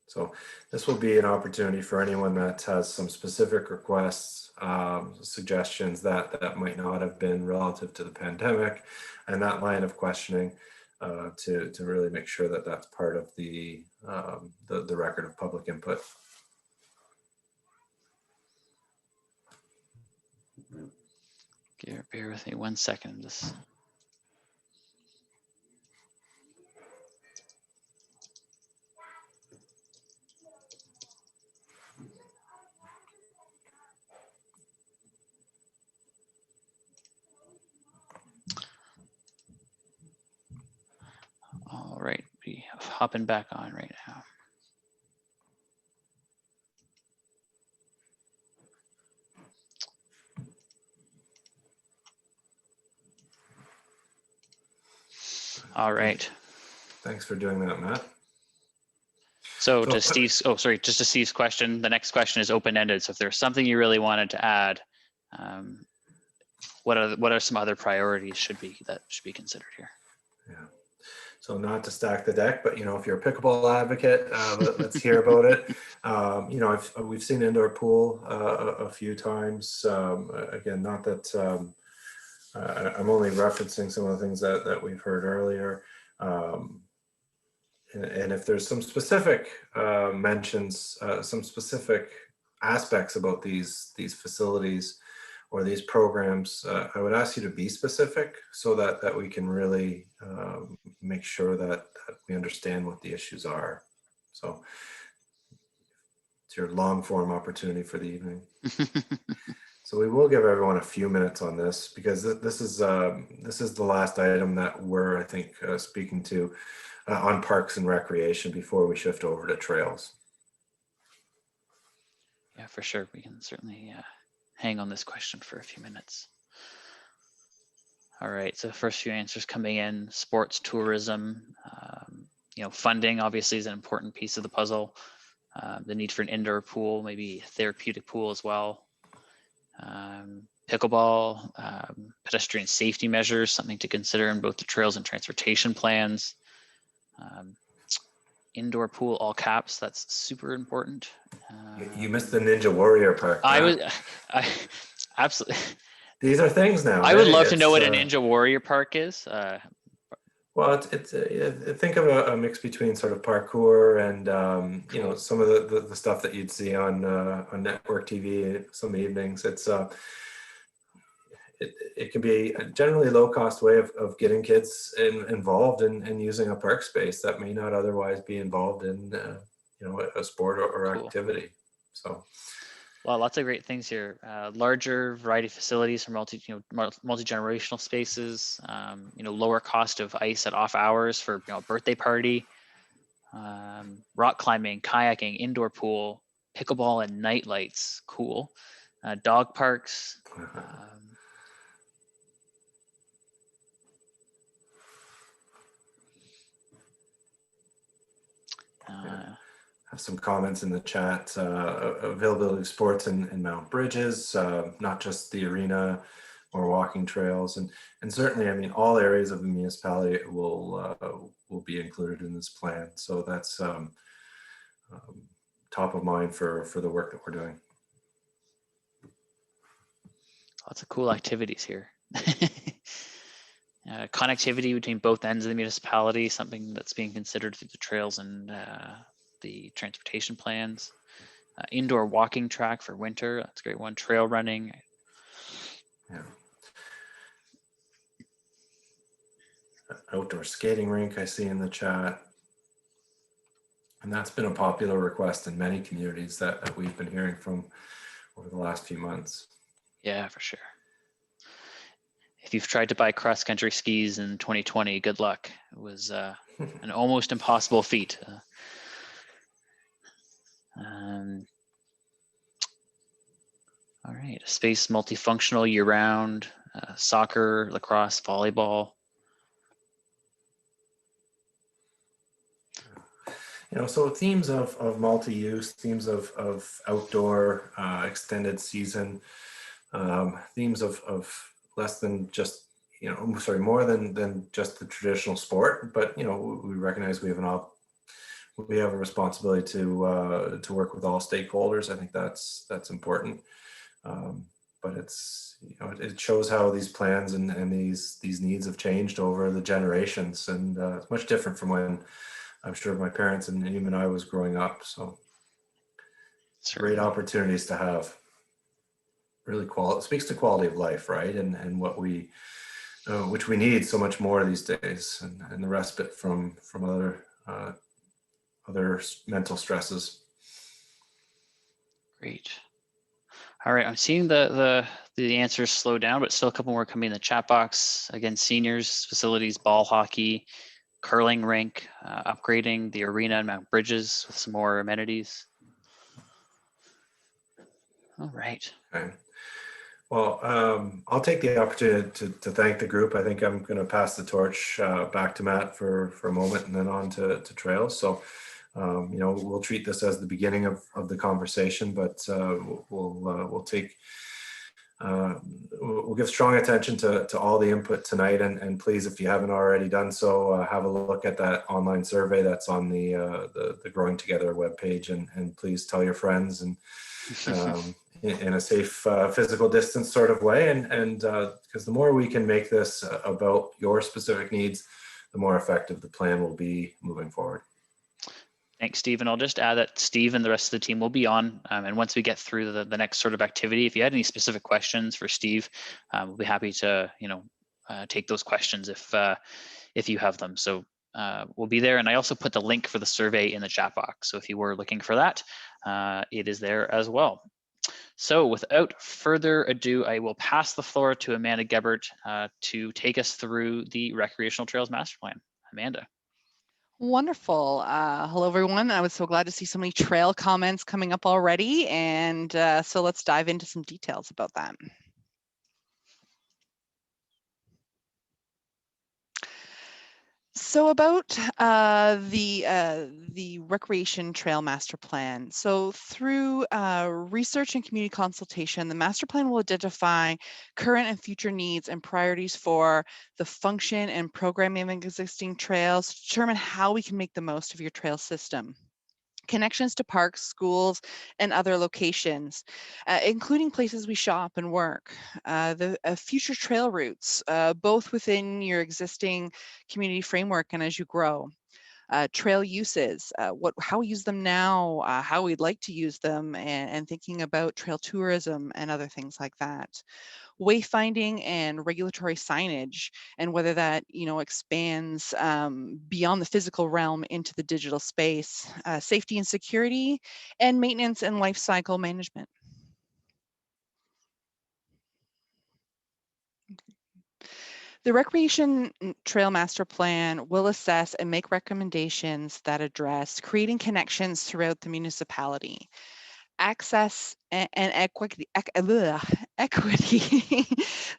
[SPEAKER 1] So this will be an opportunity for anyone that has some specific requests, suggestions that might not have been relative to the pandemic, and that line of questioning to really make sure that that's part of the record of public input.
[SPEAKER 4] Bear with me 1 second. hopping back on right now. All right.
[SPEAKER 1] Thanks for doing that, Matt.
[SPEAKER 4] So to Steve's, just to Steve's question, the next question is open-ended. So if there's something you really wanted to add, what are some other priorities that should be considered here?
[SPEAKER 1] Yeah. So not to stack the deck, but if you're a pickleball advocate, let's hear about it. We've seen indoor pool a few times. Again, not that I'm only referencing some of the things that we've heard earlier. And if there's some specific mentions, some specific aspects about these facilities or these programs, I would ask you to be specific so that we can really make sure that we understand what the issues are. So it's your long form opportunity for the evening. So we will give everyone a few minutes on this because this is the last item that we're, I think, speaking to on parks and recreation before we shift over to trails.
[SPEAKER 4] Yeah, for sure. We can certainly hang on this question for a few minutes. All right, so the first few answers coming in: sports, tourism, funding obviously is an important piece of the puzzle. The need for an indoor pool, maybe a therapeutic pool as well. Pickleball, pedestrian safety measures, something to consider in both the trails and transportation plans. Indoor pool, all caps, that's super important.
[SPEAKER 1] You missed the Ninja Warrior part.
[SPEAKER 4] I absolutely.
[SPEAKER 1] These are things now.
[SPEAKER 4] I would love to know what a Ninja Warrior park is.
[SPEAKER 1] Well, it's think of a mix between sort of parkour and
[SPEAKER 4] Cool.
[SPEAKER 1] some of the stuff that you'd see on network TV some evenings. It can be a generally low cost way of getting kids involved in using a park space that may not otherwise be involved in a sport or
[SPEAKER 4] Cool.
[SPEAKER 1] activity. So.
[SPEAKER 4] Well, lots of great things here. Larger variety of facilities for multi-generational spaces. Lower cost of ice at off hours for a birthday party. Rock climbing, kayaking, indoor pool, pickleball, and night lights. Cool. Dog parks.
[SPEAKER 1] Have some comments in the chat. Availability of sports in Mount Bridges, not just the arena or walking trails, and certainly, I mean, all areas of the municipality will be included in this plan. So that's top of mind for the work that we're doing.
[SPEAKER 4] Lots of cool activities here. Connectivity between both ends of the municipality, something that's being considered through the trails and the transportation plans. Indoor walking track for winter, that's a great one. Trail running.
[SPEAKER 1] Yeah. Outdoor skating rink I see in the chat. And that's been a popular request in many communities that we've been hearing from over the last few months.
[SPEAKER 4] Yeah, for sure. If you've tried to buy cross-country skis in 2020, good luck. It was an almost impossible feat. All right, space multifunctional year-round, soccer, lacrosse, volleyball.
[SPEAKER 1] So themes of multi-use, themes of outdoor, extended season, themes of less than just, more than just the traditional sport, but we recognize we have a responsibility to work with all stakeholders. I think that's important, but it shows how these plans and these needs have changed over the generations, and it's much different from when I'm sure my parents and even I was growing up. So great opportunities to have. Really speaks to quality of life, right? And what we, which we need so much more these days, and the respite from other mental stresses.
[SPEAKER 4] Great. All right, I'm seeing the answers slow down, but still a couple more coming in the chat box. Again, seniors, facilities, ball hockey, curling rink, upgrading the arena and Mount Bridges with some more amenities. All right.
[SPEAKER 1] Okay. Well, I'll take the opportunity to thank the group. I think I'm going to pass the torch back to Matt for a moment and then on to trails. So, you know, we'll treat this as the beginning of the conversation, but we'll take we'll give strong attention to all the input tonight, and please, if you haven't already done so, have a look at that online survey that's on the Growing Together webpage, and please tell your friends, and in a safe physical distance sort of way, and because the more we can make this about your specific needs, the more effective the plan will be moving forward.
[SPEAKER 4] Thanks, Steve. And I'll just add that Steve and the rest of the team will be on. And once we get through the next sort of activity, if you had any specific questions for Steve, we'll be happy to, you know, take those questions if you have them. So we'll be there. And I also put the link for the survey in the chat box. So if you were looking for that, it is there as well. So without further ado, I will pass the floor to Amanda Gebert to take us through the Recreational Trails Master Plan. Amanda.
[SPEAKER 3] Wonderful. Hello, everyone. I was so glad to see so many trail comments coming up already. And so let's dive into some details about that. So about the Recreation Trail Master Plan. So through research and community consultation, the master plan will identify current and future needs and priorities for the function and programming of existing trails to determine how we can make the most of your trail system. Connections to parks, schools, and other locations, including places we shop and work. The future trail routes, both within your existing community framework and as you grow. Trail uses, how we use them now, how we'd like to use them, and thinking about trail tourism and other things like that. Wayfinding and regulatory signage, and whether that, you know, expands beyond the physical realm into the digital space. Safety and security, and maintenance and life cycle management. The Recreation Trail Master Plan will assess and make recommendations that address creating connections throughout the municipality, access and equity.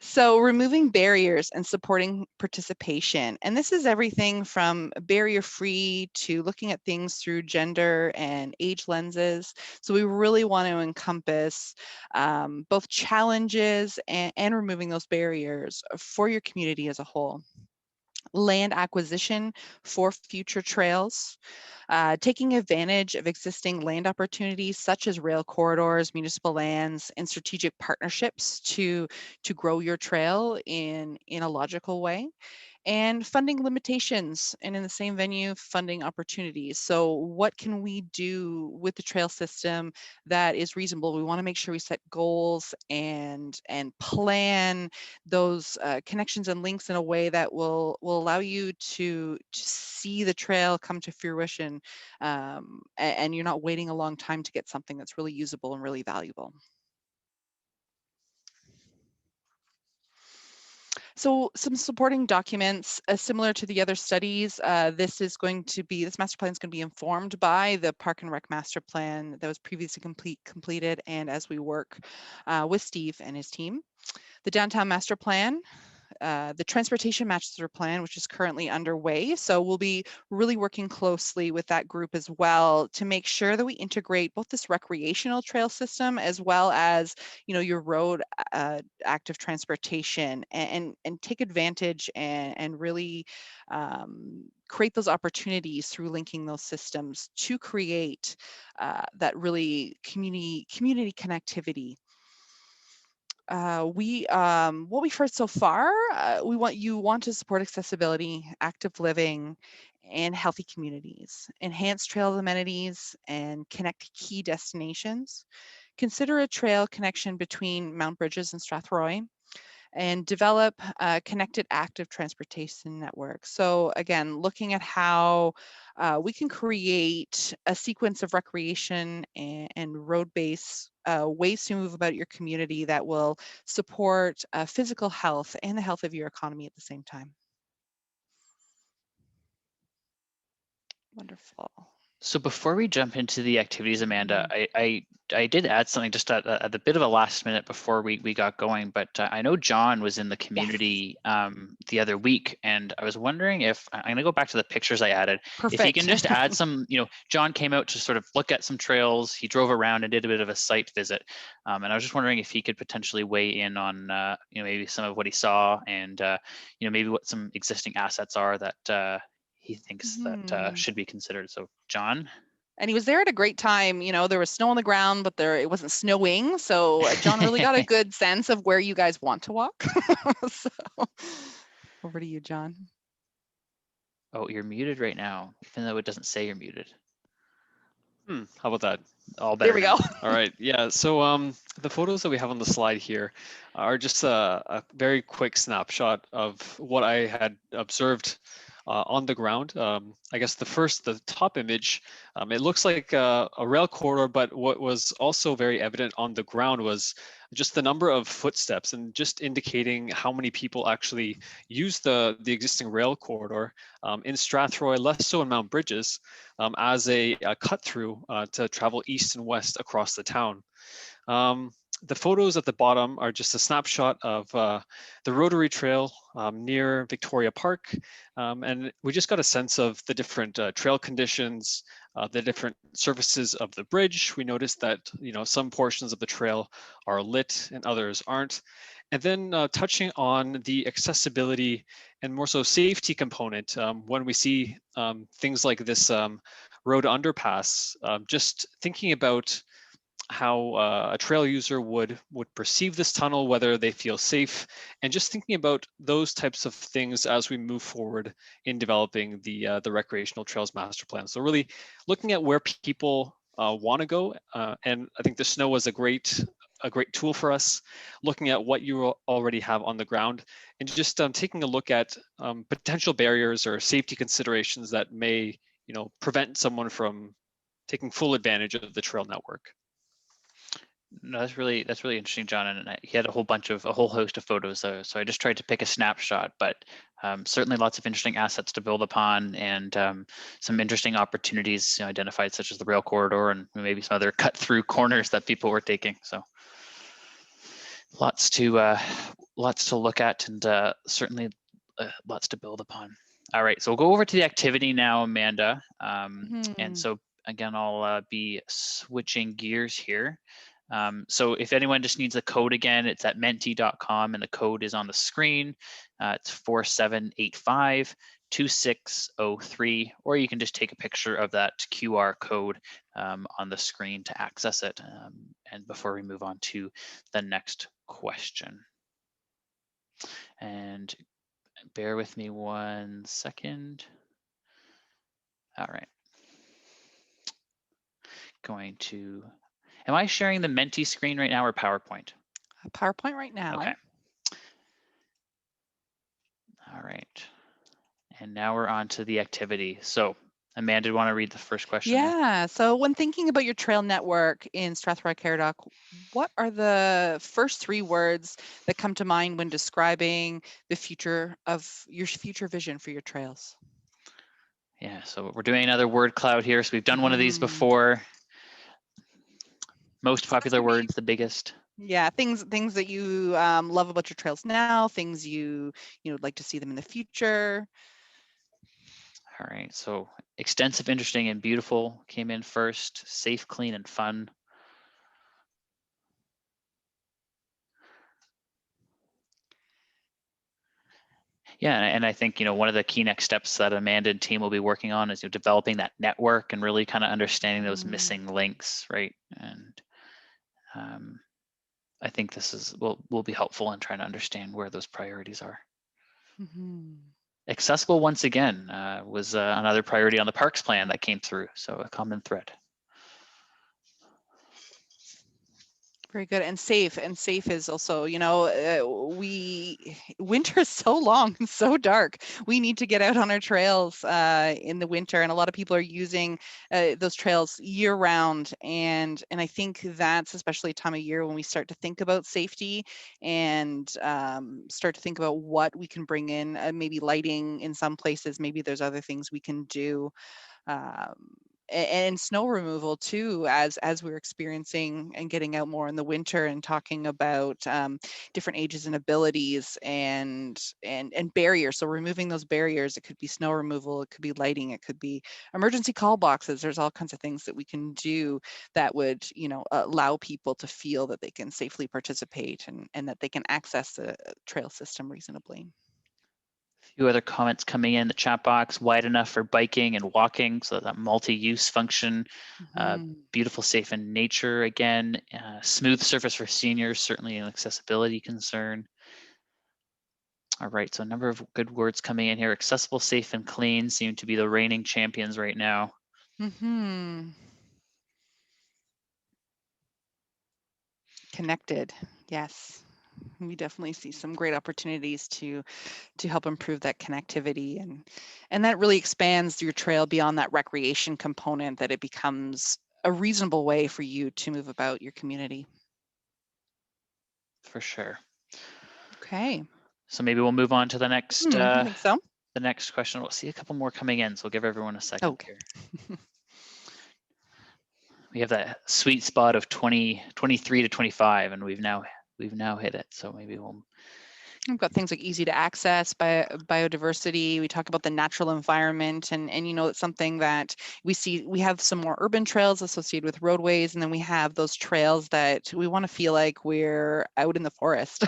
[SPEAKER 3] So removing barriers and supporting participation. And this is everything from barrier-free to looking at things through gender and age lenses. So we really want to encompass both challenges and removing those barriers for your community as a whole. Land acquisition for future trails, taking advantage of existing land opportunities such as rail corridors, municipal lands, and strategic partnerships to grow your trail in a logical way. And funding limitations, and in the same venue, funding opportunities. So what can we do with the trail system that is reasonable? We want to make sure we set goals and plan those connections and links in a way that will allow you to see the trail come to fruition, and you're not waiting a long time to get something that's really usable and really valuable. So some supporting documents, similar to the other studies, this master plan is going to be informed by the Park and Rec master plan that was previously completed, and as we work with Steve and his team. The downtown master plan, the transportation master plan, which is currently underway. So we'll be really working closely with that group as well to make sure that we integrate both this recreational trail system as well as, you know, your road active transportation, and take advantage and really create those opportunities through linking those systems to create that really community connectivity. What we've heard so far, you want to support accessibility, active living, and healthy communities, enhance trail amenities, and connect key destinations. Consider a trail connection between Mount Bridges and Strathroy, and develop a connected active transportation network. So again, looking at how we can create a sequence of recreation and road-based ways to move about your community that will support physical health and the health of your economy at the same time. Wonderful.
[SPEAKER 4] So before we jump into the activities, Amanda, I did add something just at the bit of a last minute before we got going, but I know John was in the community the other week, and I was wondering if, I'm going to go back to the pictures I added.
[SPEAKER 3] Perfect.
[SPEAKER 4] If you can just add some, John came out to sort of look at some trails, he drove around and did a bit of a site visit. And I was just wondering if he could potentially weigh in on, maybe some of what he saw and, maybe what some existing assets are that he thinks that should be considered. So John.
[SPEAKER 3] And he was there at a great time. There was snow on the ground, but it wasn't snowing. So John really got a good sense of where you guys want to walk. So over to you, John.
[SPEAKER 4] Oh, you're muted right now, even though it doesn't say you're muted.
[SPEAKER 5] How about that?
[SPEAKER 4] All better.
[SPEAKER 3] There we go.
[SPEAKER 5] All right. Yeah. So the photos that we have on the slide here are just a very quick snapshot of what I had observed on the ground. I guess the top image, it looks like a rail corridor, but what was also very evident on the ground was just the number of footsteps and just indicating how many people actually use the existing rail corridor in Strathroy, less so in Mount Bridges, as a cut through to travel east and west across the town. The photos at the bottom are just a snapshot of the Rotary Trail near Victoria Park. And we just got a sense of the different trail conditions, the different surfaces of the bridge. We noticed that, some portions of the trail are lit and others aren't. And then touching on the accessibility and more so safety component, when we see things like this road underpass, just thinking about how a trail user would perceive this tunnel, whether they feel safe, and just thinking about those types of things as we move forward in developing the recreational trails master plan. So really looking at where people want to go, and I think the snow was a great tool for us, looking at what you already have on the ground, and just taking a look at potential barriers or safety considerations that may prevent someone from taking full advantage of the trail network.
[SPEAKER 4] No, that's really interesting, John. And he had a whole host of photos. So I just tried to pick a snapshot, but certainly lots of interesting assets to build upon, and some interesting opportunities identified, such as the rail corridor and maybe some other cut through corners that people were taking. So lots to look at, and certainly lots to build upon. All right, so we'll go over to the activity now, Amanda. And so again, I'll be switching gears here. So if anyone just needs the code again, it's at menti.com, and the code is on the screen. It's 4785-2603, or you can just take a picture of that QR code on the screen to access it. And before we move on to the next question. And bear with me 1 second. All right. Am I sharing the Menti screen right now or PowerPoint?
[SPEAKER 3] PowerPoint right now.
[SPEAKER 4] Okay. All right. And now we're on to the activity. So Amanda, do you want to read the first question?
[SPEAKER 3] Yeah. So when thinking about your trail network in Strathroy-Caradoc, what are the first 3 words that come to mind when describing the future of your future vision for your trails?
[SPEAKER 4] Yeah, so we're doing another word cloud here. So we've done one of these before. Most popular words, the biggest.
[SPEAKER 3] Yeah, things that you love about your trails now, things you would like to see them in the future.
[SPEAKER 4] All right, so extensive, interesting, and beautiful came in first. Safe, clean, and fun. Yeah, and I think one of the key next steps that Amanda and team will be working on is developing that network and really kind of understanding those missing links, right? And I think this will be helpful in trying to understand where those priorities are. Accessible, once again, was another priority on the parks plan that came through, so a common thread.
[SPEAKER 3] Very good. And safe is also, winter is so long and so dark. We need to get out on our trails in the winter, and a lot of people are using those trails year round. And I think that's especially a time of year when we start to think about safety and start to think about what we can bring in, maybe lighting in some places, maybe there's other things we can do and snow removal too, as we're experiencing and getting out more in the winter and talking about different ages and abilities and barriers. So removing those barriers, it could be snow removal, it could be lighting, it could be emergency call boxes. There's all kinds of things that we can do that would, you know, allow people to feel that they can safely participate and that they can access the trail system reasonably.
[SPEAKER 4] Few other comments coming in the chat box: wide enough for biking and walking, so that multi-use function. Beautiful, safe in nature again. Smooth surface for seniors, certainly an accessibility concern. All right, so a number of good words coming in here. Accessible, safe, and clean seem to be the reigning champions right now.
[SPEAKER 3] Connected, yes. We definitely see some great opportunities to help improve that connectivity, and that really expands your trail beyond that recreation component, that it becomes a reasonable way for you to move about your community.
[SPEAKER 4] For sure.
[SPEAKER 3] Okay.
[SPEAKER 4] So maybe we'll move on to the next
[SPEAKER 3] I think so.
[SPEAKER 4] the next question. We'll see a couple more coming in, so we'll give everyone a second
[SPEAKER 3] Okay.
[SPEAKER 4] here. We have that sweet spot of 23 to 25, and we've now hit it. So maybe
[SPEAKER 3] We've got things like easy to access, biodiversity. We talk about the natural environment, and you know, it's something that we see. We have some more urban trails associated with roadways, and then we have those trails that we want to feel like we're out in the forest.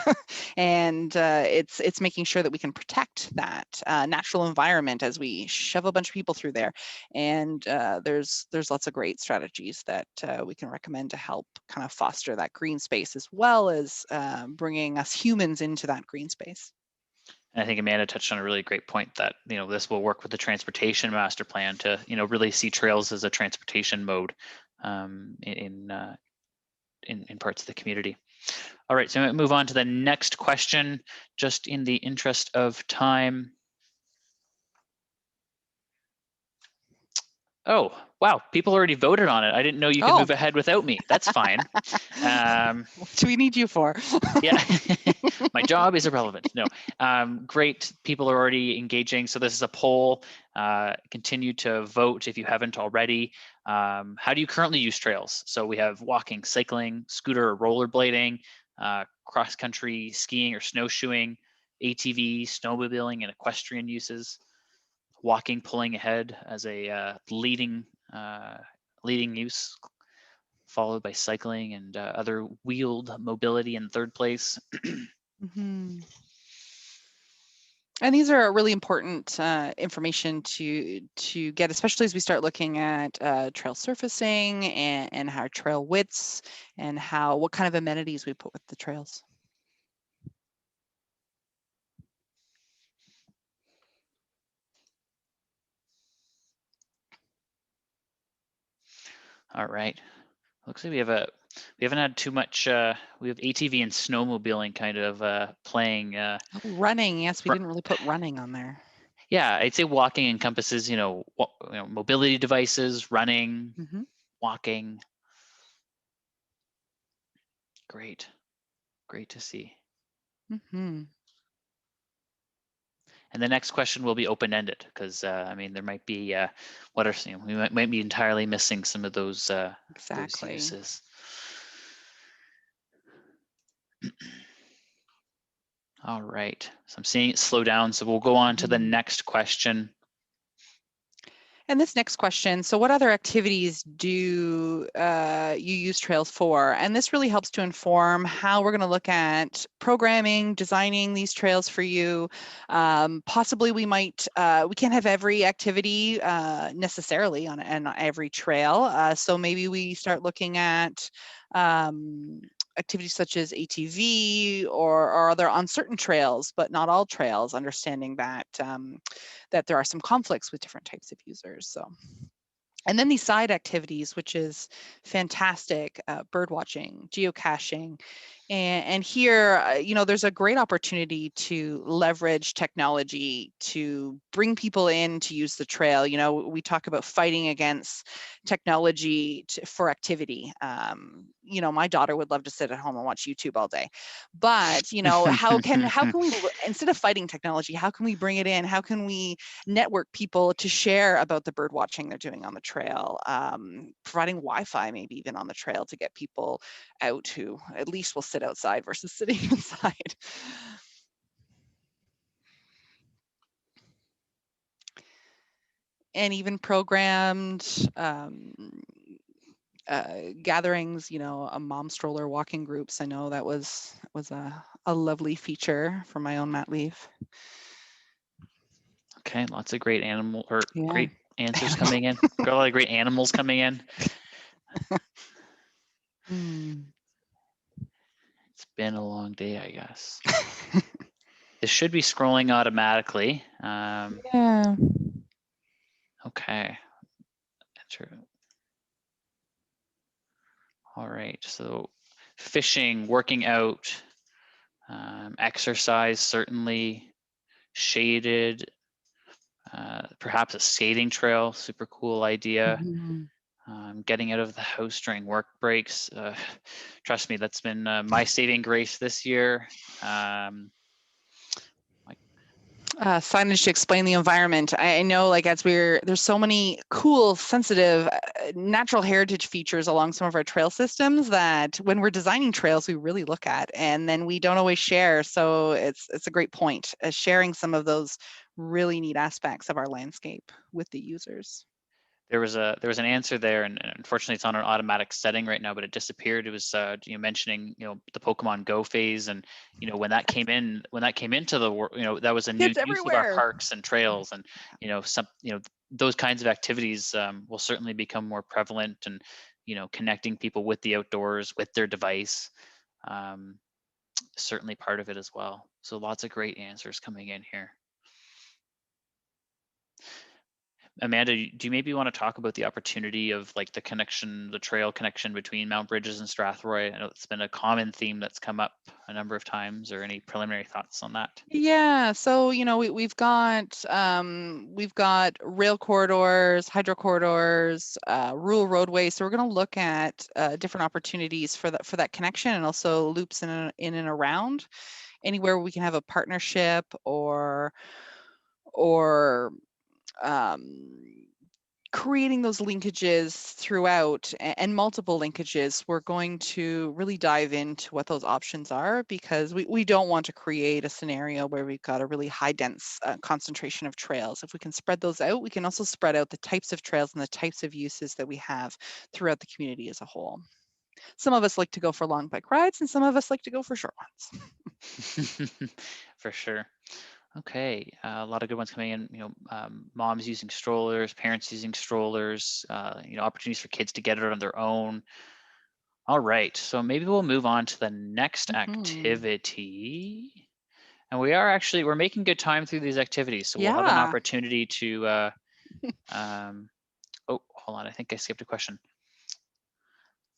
[SPEAKER 3] And it's making sure that we can protect that natural environment as we shove a bunch of people through there. And there's lots of great strategies that we can recommend to help kind of foster that green space, as well as bringing us humans into that green space.
[SPEAKER 4] And I think Amanda touched on a really great point that, you know, this will work with the transportation master plan to, you know, really see trails as a transportation mode in parts of the community. All right, so I'm going to move on to the next question, just in the interest of time. Oh, wow, people already voted on it. I didn't know you could move ahead without me. That's fine.
[SPEAKER 3] What do we need you for?
[SPEAKER 4] Yeah, my job is irrelevant. No, great. People are already engaging. So this is a poll. Continue to vote if you haven't already. How do you currently use trails? So we have walking, cycling, scooter or rollerblading, cross-country skiing or snowshoeing, ATV, snowmobiling, and equestrian uses. Walking, pulling ahead as a leading use, followed by cycling and other wheeled mobility in third place.
[SPEAKER 3] And these are really important information to get, especially as we start looking at trail surfacing and how trail widths and what kind of amenities we put with the trails.
[SPEAKER 4] All right. Looks like we haven't had too much. We have ATV and snowmobiling kind of playing.
[SPEAKER 3] Running, yes, we didn't really put running on there.
[SPEAKER 4] Yeah, I'd say walking encompasses, mobility devices, running, walking. Great to see. And the next question will be open-ended because I mean, there might be we might be entirely missing some of those those uses. All right, so I'm seeing it slow down, so we'll go on to the next question.
[SPEAKER 3] And this next question, so what other activities do you use trails for? And this really helps to inform how we're going to look at programming, designing these trails for you. Possibly we can't have every activity necessarily on every trail. So maybe we start looking at activities such as ATV or other on certain trails, but not all trails, understanding that that there are some conflicts with different types of users. So And then these side activities, which is fantastic, bird watching, geocaching. And here, there's a great opportunity to leverage technology to bring people in to use the trail. We talk about fighting against technology for activity. My daughter would love to sit at home and watch YouTube all day. But, how can we, instead of fighting technology, how can we bring it in? How can we network people to share about the bird watching they're doing on the trail, providing Wi-Fi maybe even on the trail to get people out who at least will sit outside versus sitting inside. And even programmed gatherings, a mom stroller walking groups. I know that was a lovely feature for my own mat leave.
[SPEAKER 4] Okay, lots of great
[SPEAKER 3] Yeah.
[SPEAKER 4] great answers coming in. Got a lot of great animals coming in. It's been a long day, I guess. This should be scrolling automatically.
[SPEAKER 3] Yeah.
[SPEAKER 4] Okay. All right, so fishing, working out, exercise, certainly shaded, perhaps a skating trail, super cool idea. Getting out of the house during work breaks. Trust me, that's been my saving grace this year.
[SPEAKER 3] Signage to explain the environment. I know, like, there's so many cool, sensitive, natural heritage features along some of our trail systems that when we're designing trails, we really look at, and then we don't always share. So it's a great point, sharing some of those really neat aspects of our landscape with the users.
[SPEAKER 4] There was an answer there, and unfortunately it's on an automatic setting right now, but it disappeared. It was mentioning the Pokemon Go phase, and when that came into the world, that was a new
[SPEAKER 3] Kids
[SPEAKER 4] use of our
[SPEAKER 3] everywhere.
[SPEAKER 4] parks and trails, and those kinds of activities will certainly become more prevalent, and connecting people with the outdoors with their device, certainly part of it as well. So lots of great answers coming in here. Amanda, do you maybe want to talk about the opportunity of like the trail connection between Mount Bridges and Strathroy? I know it's been a common theme that's come up a number of times, or any preliminary thoughts on that?
[SPEAKER 3] Yeah, so we've got rail corridors, hydro corridors, rural roadways. So we're going to look at different opportunities for that connection, and also loops in and around anywhere we can have a partnership or creating those linkages throughout, and multiple linkages. We're going to really dive into what those options are, because we don't want to create a scenario where we've got a really high dense concentration of trails. If we can spread those out, we can also spread out the types of trails and the types of uses that we have throughout the community as a whole. Some of us like to go for long bike rides, and some of us like to go for short ones.
[SPEAKER 4] For sure. Okay, a lot of good ones coming in. Moms using strollers, parents using strollers. Opportunities for kids to get it on their own. All right, so maybe we'll move on to the next activity. And we're making good time through these activities, so we'll have an opportunity to. Oh, hold on, I think I skipped a question.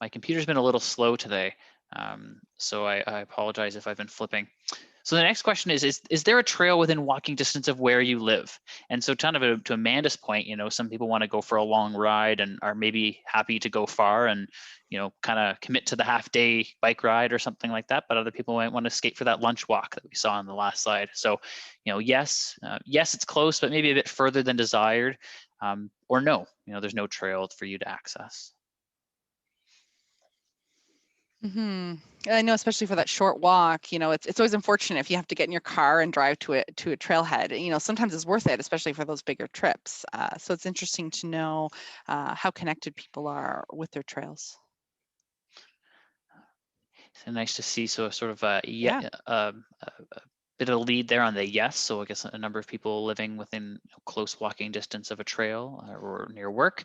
[SPEAKER 4] My computer's been a little slow today, so I apologize if I've been flipping. So the next question is there a trail within walking distance of where you live? And so kind of to Amanda's point, some people want to go for a long ride and are maybe happy to go far and, kind of commit to the half-day bike ride or something like that. But other people might want to skate for that lunch walk that we saw on the last slide. So, yes, it's close, but maybe a bit further than desired, or no, there's no trail for you to access.
[SPEAKER 3] I know, especially for that short walk, it's always unfortunate if you have to get in your car and drive to a trailhead. Sometimes it's worth it, especially for those bigger trips. So it's interesting to know how connected people are with their trails.
[SPEAKER 4] So nice to see. So sort of a bit of a lead there on the yes. So I guess a number of people living within close walking distance of a trail or near work.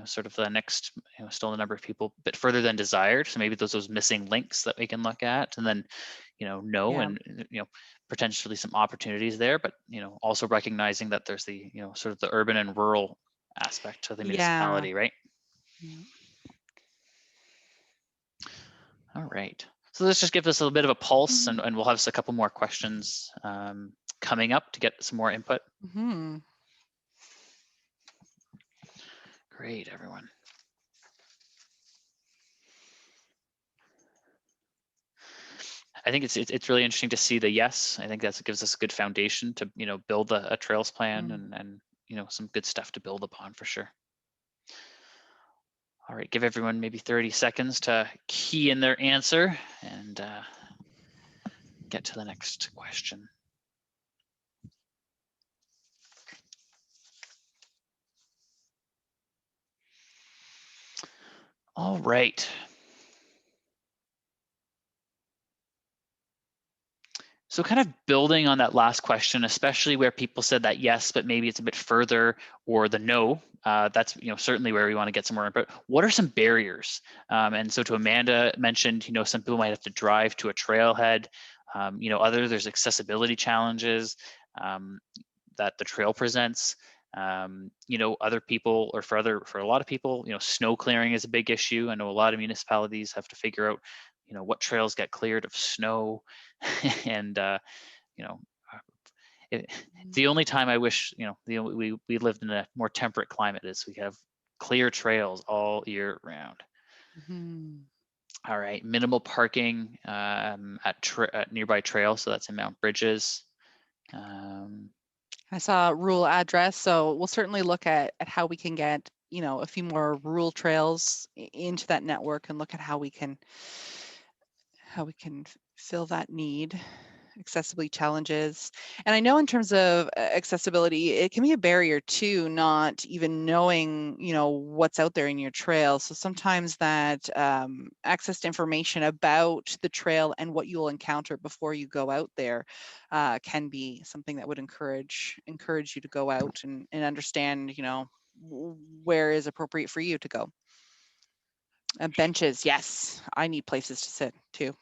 [SPEAKER 4] Sort of the next, still a number of people a bit further than desired. So maybe those missing links that we can look at, and then, and potentially some opportunities there, but also recognizing that there's the, sort of the urban and rural aspect to the
[SPEAKER 3] Yeah.
[SPEAKER 4] municipality, right?
[SPEAKER 3] Yeah.
[SPEAKER 4] All right. So let's just give us a little bit of a pulse, and we'll have a couple more questions coming up to get some more input.
[SPEAKER 3] Mhm.
[SPEAKER 4] Great, everyone. I think it's really interesting to see the yes. I think that gives us a good foundation to build a trails plan and some good stuff to build upon for sure. All right, give everyone maybe 30 seconds to key in their answer and get to the next question. All right. So kind of building on that last question, especially where people said that yes, but maybe it's a bit further, or the no, that's certainly where we want to get some more input. What are some barriers? And so to Amanda mentioned, some people might have to drive to a trailhead. There's accessibility challenges that the trail presents. Other people, or for a lot of people, snow clearing is a big issue. I know a lot of municipalities have to figure out what trails get cleared of snow. And it's the only time I wish we lived in a more temperate climate is we have clear trails all year round.
[SPEAKER 3] Mhm.
[SPEAKER 4] All right, minimal parking at nearby trails, so that's in Mount Bridges.
[SPEAKER 3] I saw rural address, so we'll certainly look at how we can get a few more rural trails into that network and look at how we can fill that need. Accessibility challenges, and I know in terms of accessibility, it can be a barrier too, not even knowing what's out there in your trail. So sometimes that access to information about the trail and what you'll encounter before you go out there can be something that would encourage you to go out and understand where is appropriate for you to go. Benches, yes, I need places to sit too.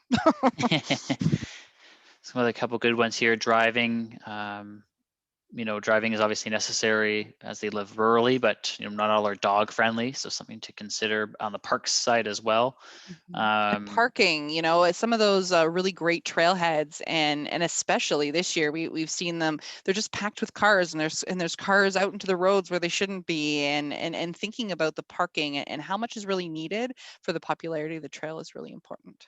[SPEAKER 4] Some other couple good ones here. Driving. Driving is obviously necessary as they live rurally, but not all are dog friendly. So something to consider on the parks side as well.
[SPEAKER 3] And parking, some of those really great trailheads, and especially this year, we've seen them. They're just packed with cars, and there's cars out into the roads where they shouldn't be. And thinking about the parking and how much is really needed for the popularity of the trail is really important.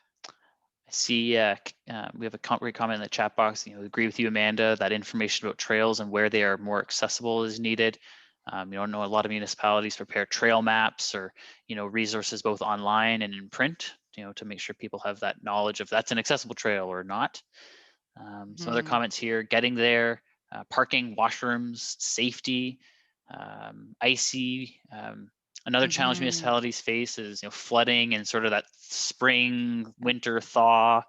[SPEAKER 4] I see we have a great comment in the chat box. Agree with you, Amanda, that information about trails and where they are more accessible is needed. I know a lot of municipalities prepare trail maps or resources both online and in print, to make sure people have that knowledge of that's an accessible trail or not. Some other comments here: getting there, parking, washrooms, safety, icy. Another challenge municipalities face is flooding and sort of that spring winter thaw.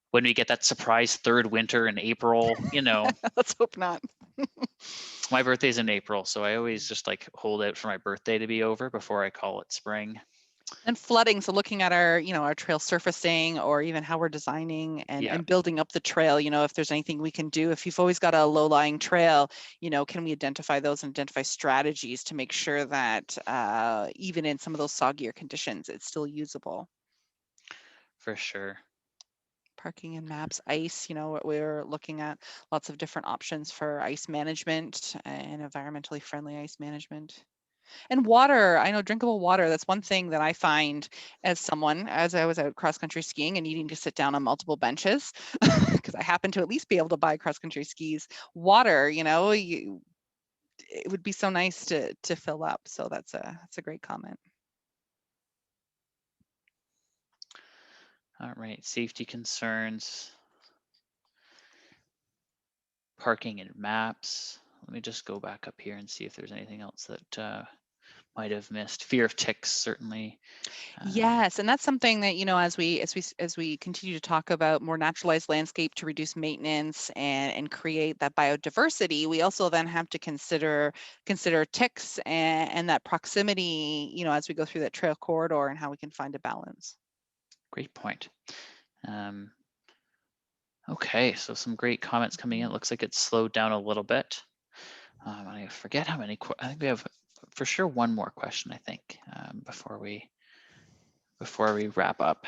[SPEAKER 4] When we get that surprise third winter in April,
[SPEAKER 3] Let's hope not.
[SPEAKER 4] My birthday's in April, so I always just hold out for my birthday to be over before I call it spring.
[SPEAKER 3] And flooding, so looking at our our trail surfacing, or even how we're designing and building up the trail, if there's anything we can do. If you've always got a low-lying trail, can we identify those and identify strategies to make sure that even in some of those soggier conditions, it's still usable?
[SPEAKER 4] For sure.
[SPEAKER 3] Parking and maps, ice, we're looking at lots of different options for ice management and environmentally friendly ice management. And water, I know drinkable water, that's one thing that I find as I was out cross-country skiing and needing to sit down on multiple benches, because I happen to at least be able to buy cross-country skis. Water, it would be so nice to fill up. So that's a great comment.
[SPEAKER 4] All right, safety concerns, parking and maps. Let me just go back up here and see if there's anything else that might have missed. Fear of ticks, certainly.
[SPEAKER 3] Yes, and that's something that as we continue to talk about more naturalized landscape to reduce maintenance and create that biodiversity, we also then have to consider ticks and that proximity, as we go through that trail corridor, and how we can find a balance.
[SPEAKER 4] Great point. Okay, so some great comments coming in. It looks like it's slowed down a little bit. I forget how many. I think we have for sure, one more question, I think, before we wrap up.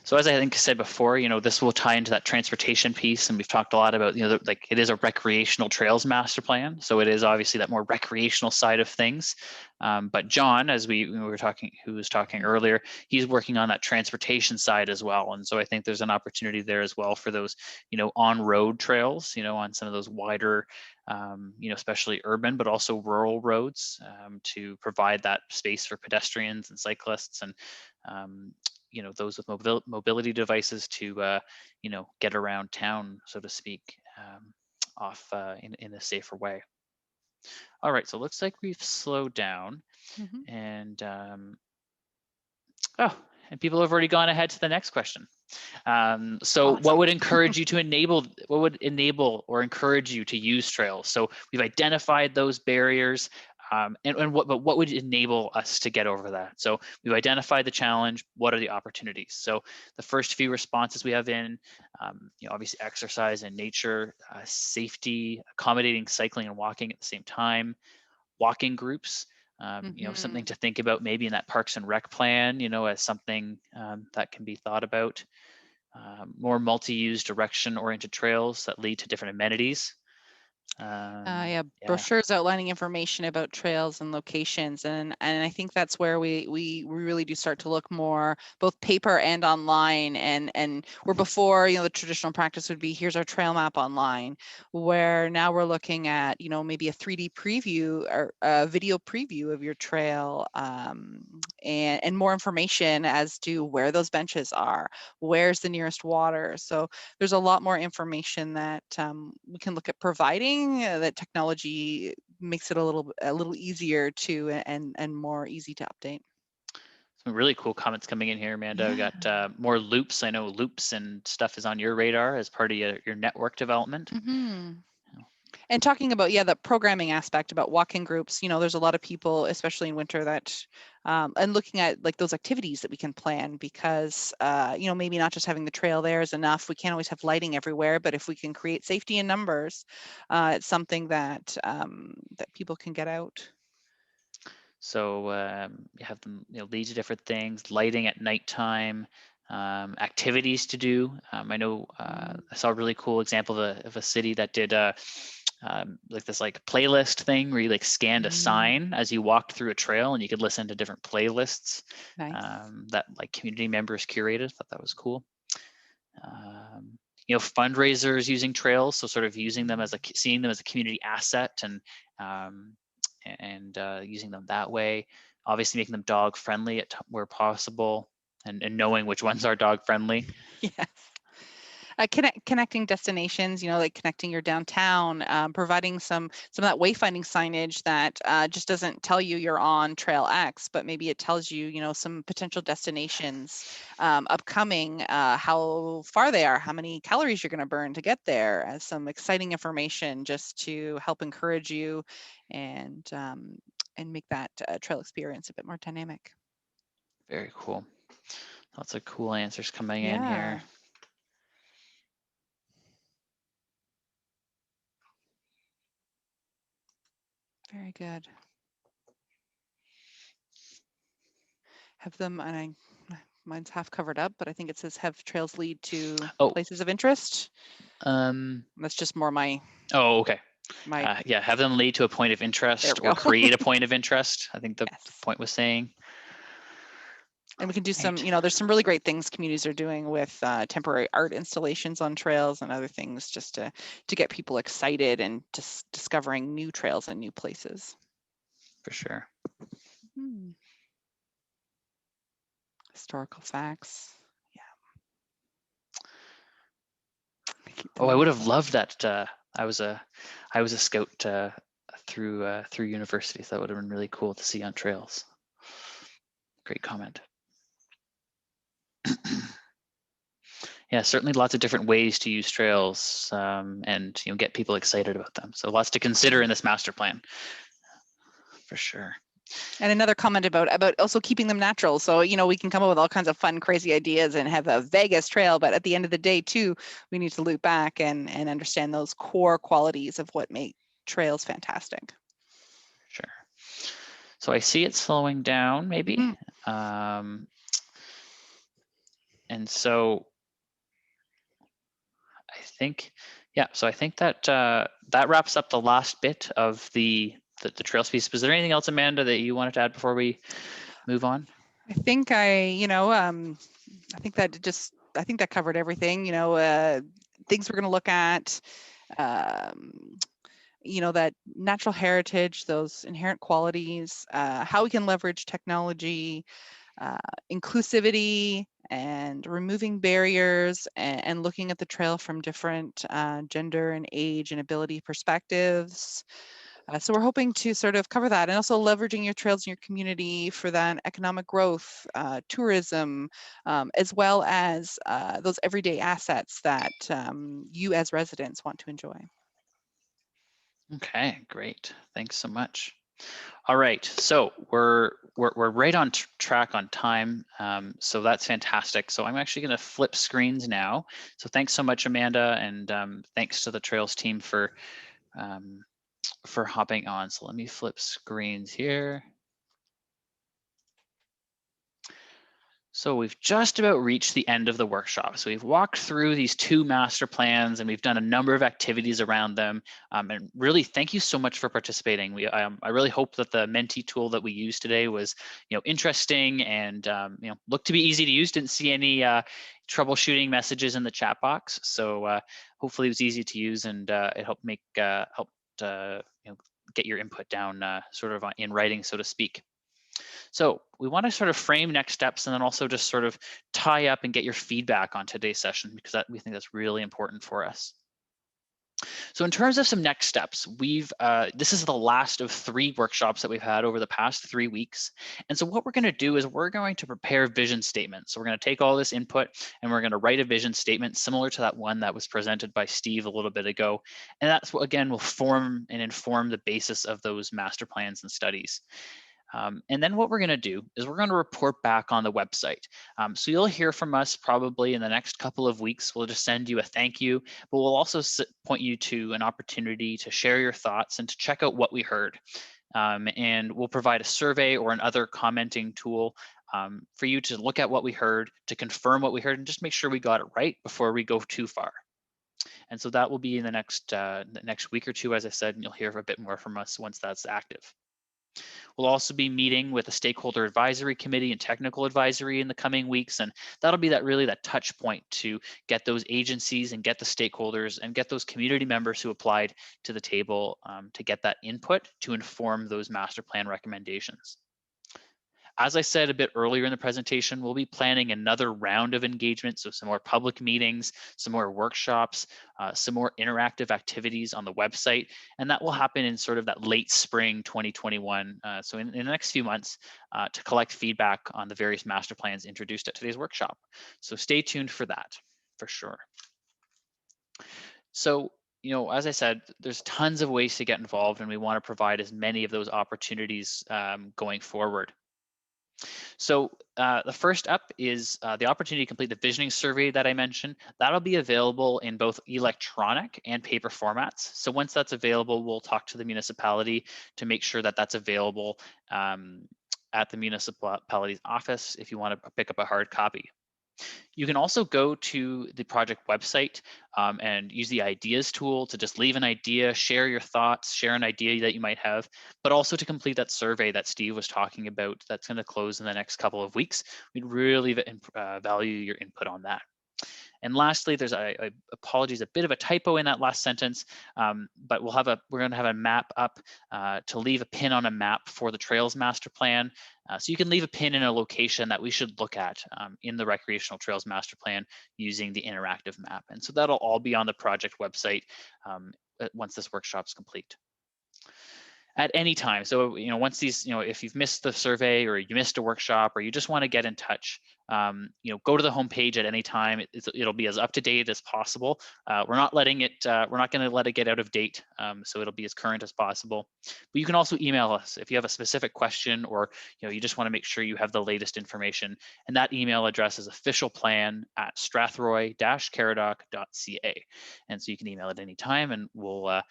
[SPEAKER 4] So as I think I said before, this will tie into that transportation piece, and we've talked a lot about, like it is a recreational trails master plan. So it is obviously that more recreational side of things. But John, as we were talking, who was talking earlier, he's working on that transportation side as well. And so I think there's an opportunity there as well for those, on-road trails, on some of those wider, especially urban, but also rural roads, to provide that space for pedestrians and cyclists and, those with mobility devices to, get around town, so to speak, off in a safer way. All right, so it looks like we've slowed down, and and people have already gone ahead to the next question. So
[SPEAKER 3] Awesome.
[SPEAKER 4] what would encourage you to enable, what would enable or encourage you to use trails? So we've identified those barriers. And what would enable us to get over that? So we've identified the challenge. What are the opportunities? So the first few responses we have in, obviously exercise and nature, safety, accommodating cycling and walking at the same time, walking groups, something to think about maybe in that Parks and Rec plan, as something that can be thought about. More multi-use direction-oriented trails that lead to different amenities.
[SPEAKER 3] Brochures outlining information about trails and locations, and I think that's where we really do start to look more both paper and online, and where before the traditional practice would be here's our trail map online, where now we're looking at maybe a 3D preview or a video preview of your trail, and more information as to where those benches are, where's the nearest water. So there's a lot more information that we can look at providing, that technology makes it a little easier to and more easy to update.
[SPEAKER 4] Some really cool comments coming in here, Amanda. We got more loops. I know loops and stuff is on your radar as part of your network development.
[SPEAKER 3] And talking about the programming aspect about walking groups, there's a lot of people, especially in winter, that and looking at like those activities that we can plan, because maybe not just having the trail there is enough. We can't always have lighting everywhere, but if we can create safety in numbers, it's something that that people can get out.
[SPEAKER 4] So you have them lead to different things, lighting at nighttime, activities to do. I know I saw a really cool example of a city that did like this playlist thing where you scanned a sign as you walked through a trail, and you could listen to different playlists.
[SPEAKER 3] Nice.
[SPEAKER 4] That community members curated. Thought that was cool. Fundraisers using trails, so sort of using them as seeing them as a community asset, and using them that way. Obviously making them dog friendly where possible, and knowing which ones are dog friendly.
[SPEAKER 3] Yes. Connecting destinations, like connecting your downtown, providing some of that wayfinding signage that just doesn't tell you you're on Trail X, but maybe it tells you, some potential destinations upcoming, how far they are, how many calories you're going to burn to get there, as some exciting information just to help encourage you and make that trail experience a bit more dynamic.
[SPEAKER 4] Very cool. Lots of cool answers coming in here.
[SPEAKER 3] Very good. Have them, and mine's half covered up, but I think it says have trails lead to places of interest. That's just more my.
[SPEAKER 4] Oh, okay.
[SPEAKER 3] My.
[SPEAKER 4] Have them lead to a point of interest or create a point of interest. I think the point was saying.
[SPEAKER 3] And we can do some, there's some really great things communities are doing with temporary art installations on trails and other things, just to get people excited and just discovering new trails and new places.
[SPEAKER 4] For sure.
[SPEAKER 3] Historical facts.
[SPEAKER 4] Oh, I would have loved that. I was a scout through universities. That would have been really cool to see on trails. Great comment. Yeah, certainly lots of different ways to use trails, and get people excited about them. So lots to consider in this master plan, for sure.
[SPEAKER 3] And another comment about also keeping them natural. So, we can come up with all kinds of fun, crazy ideas and have a Vegas trail, but at the end of the day too, we need to loop back and understand those core qualities of what make trails fantastic.
[SPEAKER 4] Sure. So I see it slowing down maybe. And so I think, yeah, so I think that that wraps up the last bit of the trails piece. Was there anything else, Amanda, that you wanted to add before we move on?
[SPEAKER 3] I think I think that covered everything. Things we're going to look at. That natural heritage, those inherent qualities, how we can leverage technology, inclusivity, and removing barriers, and looking at the trail from different gender and age and ability perspectives. So we're hoping to sort of cover that, and also leveraging your trails in your community for that economic growth, tourism, as well as those everyday assets that you as residents want to enjoy.
[SPEAKER 4] Okay, great. Thanks so much. All right, so we're right on track on time, so that's fantastic. So I'm actually going to flip screens now. So thanks so much, Amanda, and thanks to the Trails team for hopping on. So let me flip screens here. So we've just about reached the end of the workshop. So we've walked through these 2 master plans and we've done a number of activities around them. And really, thank you so much for participating. I really hope that the Menti tool that we used today was, interesting and looked to be easy to use. Didn't see any troubleshooting messages in the chat box. So hopefully it was easy to use and it helped get your input down sort of in writing, so to speak. So we want to sort of frame next steps and then also just sort of tie up and get your feedback on today's session, because we think that's really important for us. So in terms of some next steps, this is the last of 3 workshops that we've had over the past 3 weeks. And so what we're going to do is we're going to prepare vision statements. So we're going to take all this input and we're going to write a vision statement similar to that one that was presented by Steve a little bit ago. And that's what, again, will form and inform the basis of those master plans and studies. And then what we're going to do is we're going to report back on the website. So you'll hear from us probably in the next couple of weeks. We'll just send you a thank you, but we'll also point you to an opportunity to share your thoughts and to check out what we heard. And we'll provide a survey or another commenting tool for you to look at what we heard, to confirm what we heard, and just make sure we got it right before we go too far. And so that will be in the next week or 2, as I said, and you'll hear a bit more from us once that's active. We'll also be meeting with the Stakeholder Advisory Committee and Technical Advisory in the coming weeks, and that'll be that touch point to get those agencies and get the stakeholders and get those community members who applied to the table to get that input to inform those master plan recommendations. As I said a bit earlier in the presentation, we'll be planning another round of engagement, so some more public meetings, some more workshops, some more interactive activities on the website, and that will happen in sort of that late spring 2021, so in the next few months, to collect feedback on the various master plans introduced at today's workshop. So stay tuned for that, for sure. So, as I said, there's tons of ways to get involved, and we want to provide as many of those opportunities going forward. So the first up is the opportunity to complete the visioning survey that I mentioned. That'll be available in both electronic and paper formats. So once that's available, we'll talk to the municipality to make sure that that's available at the municipality's office if you want to pick up a hard copy. You can also go to the project website and use the ideas tool to just leave an idea, share your thoughts, share an idea that you might have, but also to complete that survey that Steve was talking about that's going to close in the next couple of weeks. We'd really value your input on that. And lastly, there's apologies, a bit of a typo in that last sentence, but we're going to have a map up to leave a pin on a map for the Trails Master Plan. So you can leave a pin in a location that we should look at in the Recreational Trails Master Plan using the interactive map. And so that'll all be on the project website once this workshop's complete. At any time. So, once these, if you've missed the survey or you missed a workshop or you just want to get in touch, go to the homepage at any time. It'll be as up to date as possible. We're not going to let it get out of date. So it'll be as current as possible. But you can also email us if you have a specific question or, you just want to make sure you have the latest information. And that email address is officialplan@strathroy-caradoc.ca. And so you can email at any time and we'll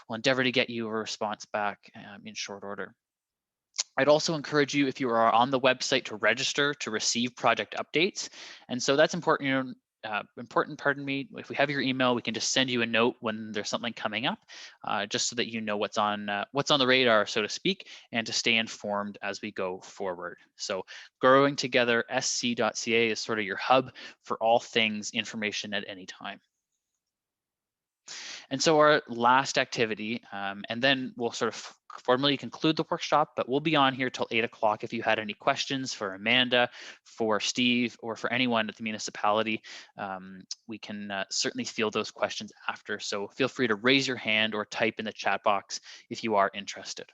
[SPEAKER 4] endeavor to get you a response back in short order. I'd also encourage you, if you are on the website, to register to receive project updates. And so that's important. You know, pardon me. If we have your email, we can just send you a note when there's something coming up, just so that you know what's on the radar, so to speak, and to stay informed as we go forward. So growing together sc.ca is sort of your hub for all things information at any time. And so our last activity, and then we'll sort of formally conclude the workshop, but we'll be on here till 8 o'clock if you had any questions for Amanda, for Steve, or for anyone at the municipality. We can certainly field those questions after. So feel free to raise your hand or type in the chat box if you are interested.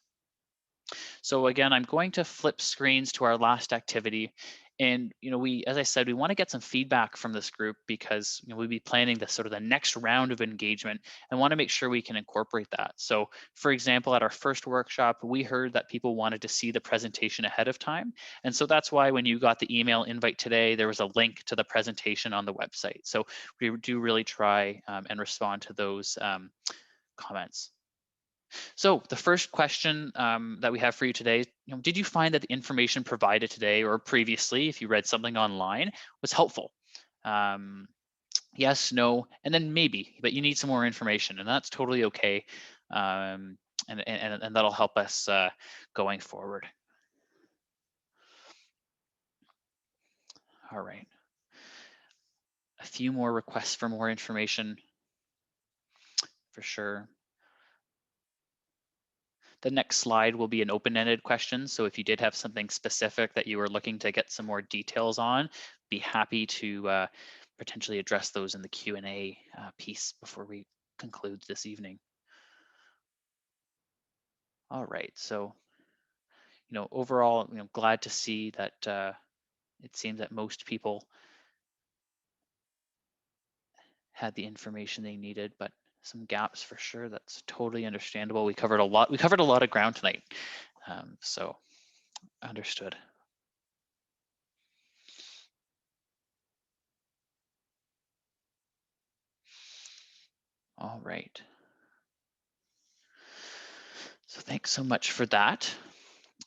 [SPEAKER 4] So again, I'm going to flip screens to our last activity. And, you know, as I said, we want to get some feedback from this group because, you know, we'll be planning the sort of the next round of engagement and want to make sure we can incorporate that. So for example, at our first workshop, we heard that people wanted to see the presentation ahead of time. And so that's why when you got the email invite today, there was a link to the presentation on the website. So we do really try and respond to those comments. So the first question that we have for you today, you know, did you find that the information provided today or previously, if you read something online, was helpful? Yes, no, and then maybe, but you need some more information, and that's totally okay. And that'll help us going forward. All right. A few more requests for more information for sure. The next slide will be an open-ended question. So if you did have something specific that you were looking to get some more details on, be happy to potentially address those in the Q&A piece before we conclude this evening. All right, so, you know, overall, you know, glad to see that it seems that most people had the information they needed, but some gaps for sure. That's totally understandable. We covered a lot. We covered a lot of ground tonight, so understood. All right. So thanks so much for that.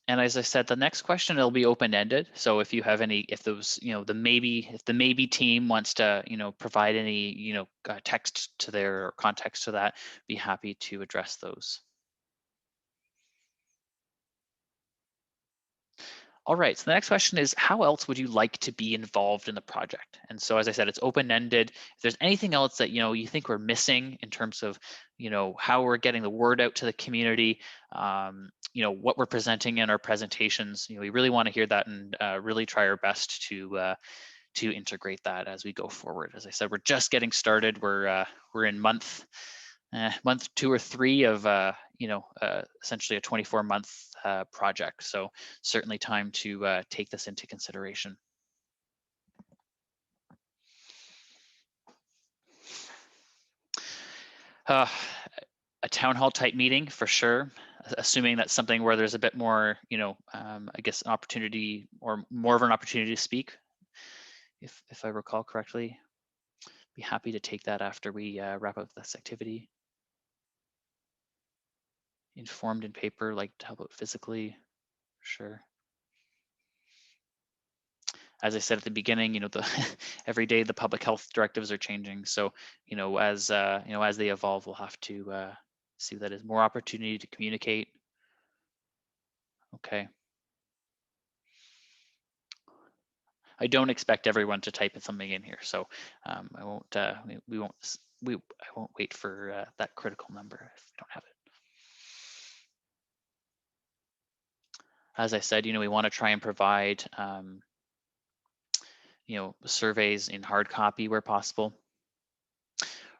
[SPEAKER 4] And as I said, the next question, it'll be open-ended. So if you have any, if those, you know, if the maybe team wants to, you know, provide any, you know, text to their or context to that, be happy to address those. All right, so the next question is, how else would you like to be involved in the project? And so, as I said, it's open-ended. If there's anything else that, you know, you think we're missing in terms of, you know, how we're getting the word out to the community, you know, what we're presenting in our presentations, you know, we really want to hear that and really try our best to integrate that as we go forward. As I said, we're just getting started. We're in month 2 or 3 of you know, essentially a 24-month project. So certainly time to take this into consideration. A town hall type meeting for sure, assuming that's something where there's a bit more, you know, I guess an opportunity or more of an opportunity to speak, if I recall correctly. Be happy to take that after we wrap up this activity. Informed in paper, like how about physically? Sure. As I said at the beginning, you know, every day the public health directives are changing. So, you know, as they evolve, we'll have to see that as more opportunity to communicate. Okay. I don't expect everyone to type something in here, so I won't. I won't wait for that critical number if we don't have it. As I said, you know, we want to try and provide, you know, surveys in hard copy where possible.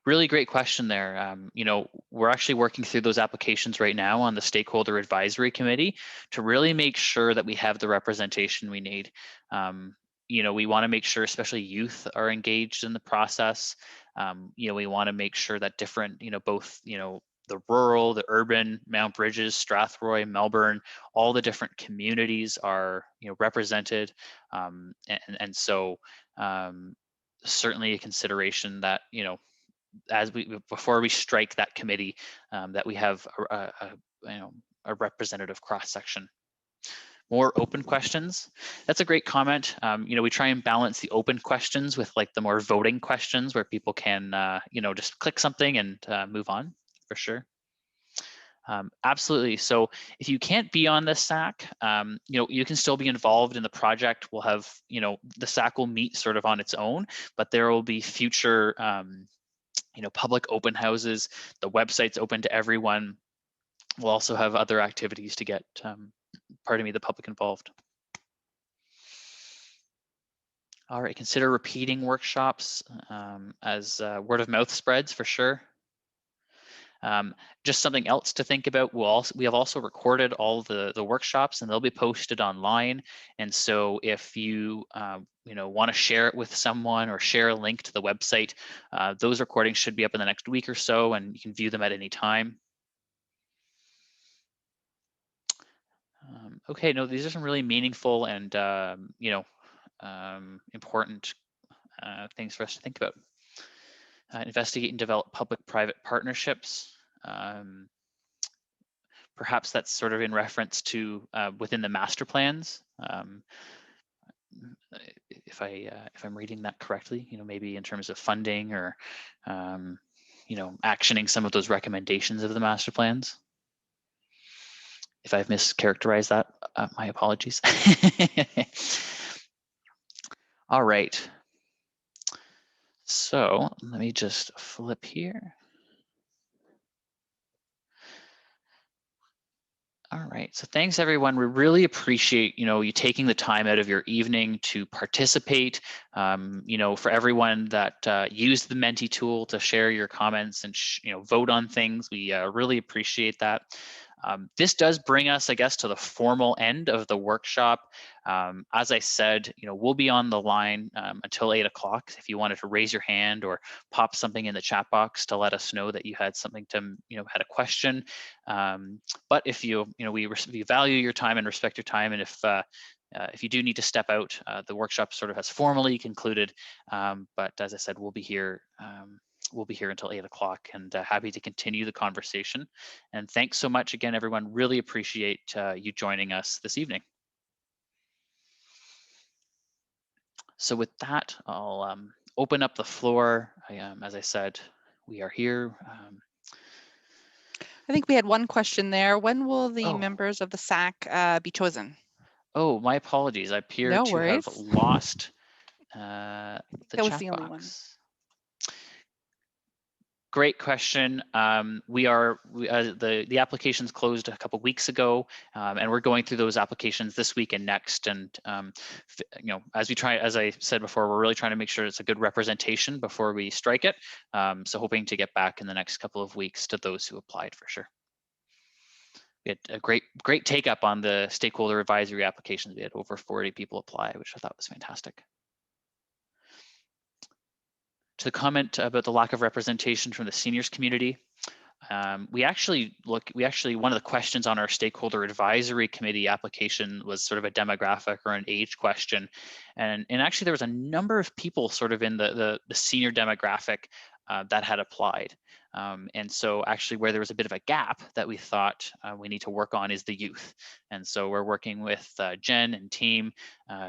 [SPEAKER 4] Really great question there. You know, we're actually working through those applications right now on the Stakeholder Advisory Committee to really make sure that we have the representation we need. You know, we want to make sure especially youth are engaged in the process. You know, we want to make sure that different, you know, both, you know, the rural, the urban, Mount Bridges, Strathroy, Melbourne, all the different communities are, you know, represented. And so certainly a consideration that, you know, before we strike that committee, that we have a representative cross section. more open questions. That's a great comment. You know, we try and balance the open questions with like the more voting questions where people can, you know, just click something and move on, for sure. Absolutely. So if you can't be on this SAC, you know, you can still be involved in the project. We'll have, you know, the SAC will meet sort of on its own, but there will be future, you know, public open houses. The website's open to everyone. We'll also have other activities to get, pardon me, the public involved. All right, consider repeating workshops as word of mouth spreads, for sure. Just something else to think about. We have also recorded all the workshops, and they'll be posted online. And so if you you know, want to share it with someone or share a link to the website, those recordings should be up in the next week or so, and you can view them at any time. Okay, no, these are some really meaningful and you know, important things for us to think about. Investigate and develop public-private partnerships. Perhaps that's sort of in reference to within the master plans. If I'm reading that correctly, you know, maybe in terms of funding or you know, actioning some of those recommendations of the master plans. If I've mischaracterized that, my apologies. All right. So let me just flip here. All right, so thanks everyone. We really appreciate, you know, you taking the time out of your evening to participate. You know, for everyone that used the Menti tool to share your comments and you know, vote on things, we really appreciate that. This does bring us, I guess, to the formal end of the workshop. As I said, you know, we'll be on the line until 8 o'clock. If you wanted to raise your hand or pop something in the chat box to let us know that you had something to, you know, had a question. But if you know, we value your time and respect your time, and if you do need to step out, the workshop sort of has formally concluded. But as I said, we'll be here. We'll be here until 8 o'clock, and happy to continue the conversation. And thanks so much again, everyone. Really appreciate you joining us this evening. So with that, I'll open up the floor. As I said, we are here.
[SPEAKER 3] I think we had one question there. When will the members of the SAC be chosen?
[SPEAKER 4] Oh, my apologies. I appear
[SPEAKER 3] No
[SPEAKER 4] to
[SPEAKER 3] worries.
[SPEAKER 4] have lost the
[SPEAKER 3] That was
[SPEAKER 4] chat
[SPEAKER 3] the only one.
[SPEAKER 4] box. Great question. The applications closed a couple weeks ago, and we're going through those applications this week and next. And you know, as I said before, we're really trying to make sure it's a good representation before we strike it. So hoping to get back in the next couple of weeks to those who applied, for sure. We had a great take up on the stakeholder advisory applications. We had over 40 people apply, which I thought was fantastic. To the comment about the lack of representation from the seniors community, we actually one of the questions on our stakeholder advisory committee application was sort of a demographic or an age question, and actually there was a number of people sort of in the senior demographic that had applied. And so actually where there was a bit of a gap that we thought we need to work on is the youth. And so we're working with Jen and team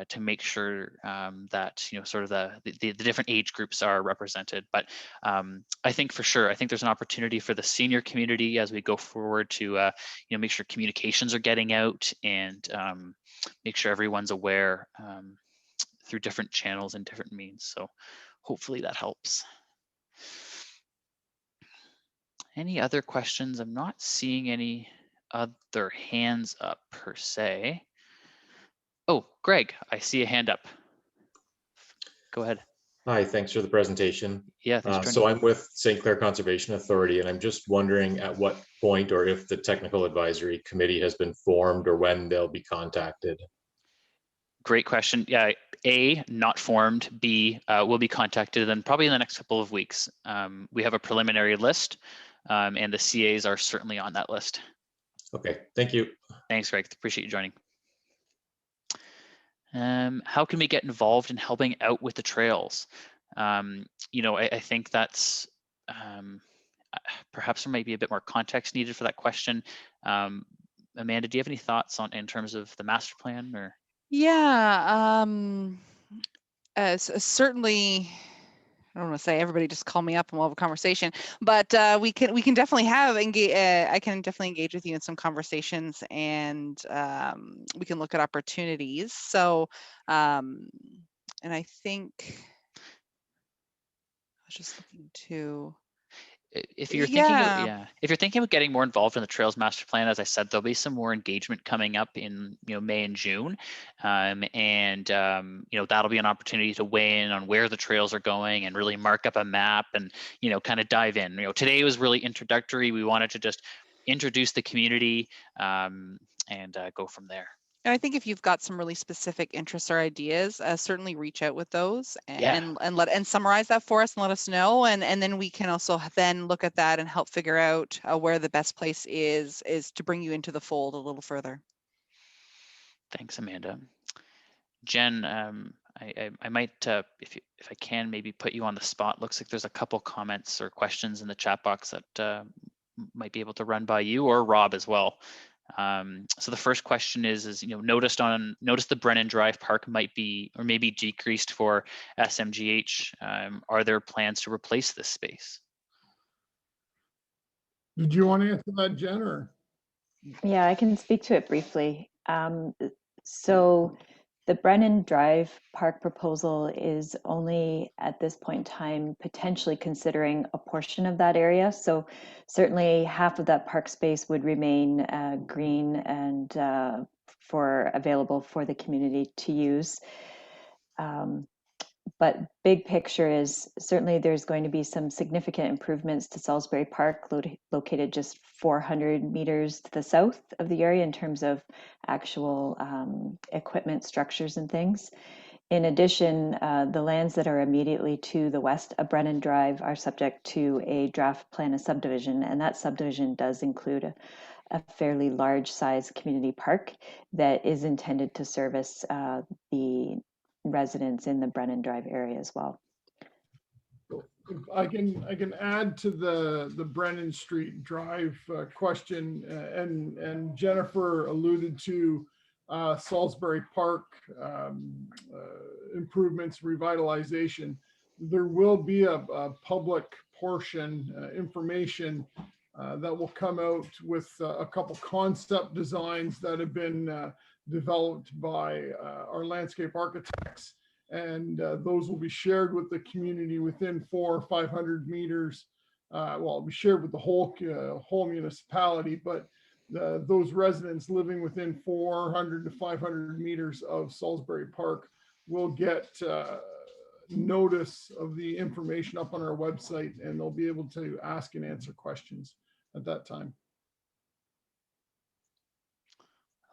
[SPEAKER 4] to make sure that, you know, sort of the different age groups are represented. But I think for sure, I think there's an opportunity for the senior community as we go forward to, you know, make sure communications are getting out and make sure everyone's aware through different channels and different means. So hopefully that helps. Any other questions? I'm not seeing any other hands up per se. Oh, Greg, I see a hand up. Go ahead.
[SPEAKER 6] Hi, thanks for the presentation.
[SPEAKER 4] Yeah, thanks.
[SPEAKER 6] So I'm with St. Clair Conservation Authority, and I'm just wondering at what point or if the technical advisory committee has been formed or when they'll be contacted.
[SPEAKER 4] Great question. Yeah, A, not formed. B, will be contacted and probably in the next couple of weeks. We have a preliminary list and the CAs are certainly on that list.
[SPEAKER 6] Okay, thank you.
[SPEAKER 4] Thanks, Greg. Appreciate you joining. How can we get involved in helping out with the trails? You know, I think that's perhaps there might be a bit more context needed for that question. Amanda, do you have any thoughts on in terms of the master plan or?
[SPEAKER 3] Yeah, certainly. I don't want to say everybody just call me up and we'll have a conversation, but we can definitely have engage. I can definitely engage with you in some conversations, and we can look at opportunities. So, and I think I was just looking to.
[SPEAKER 4] If you're thinking,
[SPEAKER 3] Yeah.
[SPEAKER 4] if you're thinking about getting more involved in the Trails Master Plan, as I said, there'll be some more engagement coming up in May and June, that'll be an opportunity to weigh in on where the trails are going and really mark up a map and kind of dive in. Today was really introductory. We wanted to just introduce the community and go from there.
[SPEAKER 3] And I think if you've got some really specific interests or ideas, certainly reach out with those and summarize that for us and let us know. And then we can also then look at that and help figure out where the best place is to bring you into the fold a little further.
[SPEAKER 4] Thanks, Amanda. Jen, I might, if I can, maybe put you on the spot. Looks like there's a couple comments or questions in the chat box that might be able to run by you or Rob as well. So the first question is noticed the Brennan Drive Park might be or maybe decreased for SMGH. Are there plans to replace this space?
[SPEAKER 7] Did you want to answer that, Jen, or?
[SPEAKER 8] Yeah, I can speak to it briefly. So the Brennan Drive Park proposal is only at this point in time potentially considering a portion of that area. So certainly half of that park space would remain green and available for the community to use. But big picture is certainly there's going to be some significant improvements to Salisbury Park, located just 400 meters to the south of the area in terms of actual equipment, structures, and things. In addition, the lands that are immediately to the west of Brennan Drive are subject to a draft plan of subdivision, and that subdivision does include a fairly large size community park that is intended to service the residents in the Brennan Drive area as well.
[SPEAKER 7] I can add to the Brennan Street Drive question, and Jennifer alluded to Salisbury Park improvements, revitalization. There will be a public portion information that will come out with a couple concept designs that have been developed by our landscape architects, and those will be shared with the community within 400 or 500 meters. Well, it'll be shared with the whole municipality, but those residents living within 400 to 500 meters of Salisbury Park will get notice of the information up on our website, and they'll be able to ask and answer questions at that time.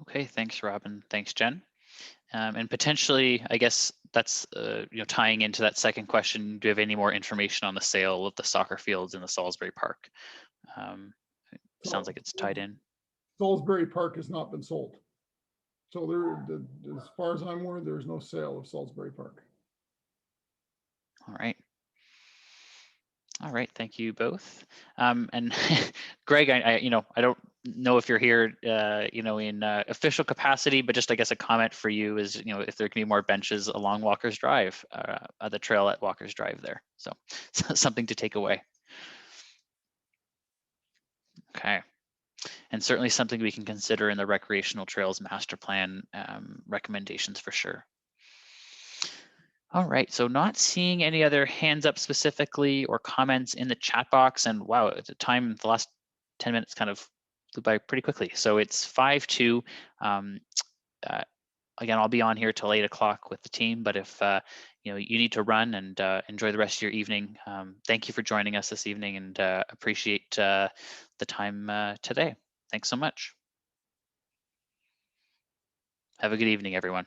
[SPEAKER 4] Okay, thanks, Robin. Thanks, Jen. And potentially, I guess that's tying into that second question. Do you have any more information on the sale of the soccer fields in the Salisbury Park? Sounds like it's tied in.
[SPEAKER 7] Salisbury Park has not been sold. So as far as I'm aware, there's no sale of Salisbury Park.
[SPEAKER 4] All right. All right, thank you both. And Greg, I don't know if you're here, in official capacity, but just I guess a comment for you is, if there can be more benches along Walker's Drive, the trail at Walker's Drive there. So something to take away. Okay. And certainly something we can consider in the Recreational Trails Master Plan recommendations for sure. All right, so not seeing any other hands up specifically or comments in the chat box. And wow, at the time, the last 10 minutes kind of flew by pretty quickly. So it's 5:02. Again, I'll be on here till 8 o'clock with the team, but if you need to run and enjoy the rest of your evening, thank you for joining us this evening, and appreciate the time today. Thanks so much. Have a good evening, everyone.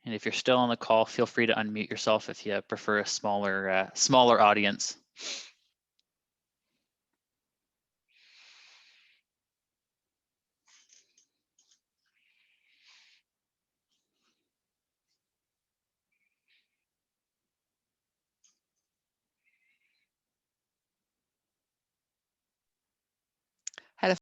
[SPEAKER 4] And if you're still on the call, feel free to unmute yourself if you prefer a smaller audience.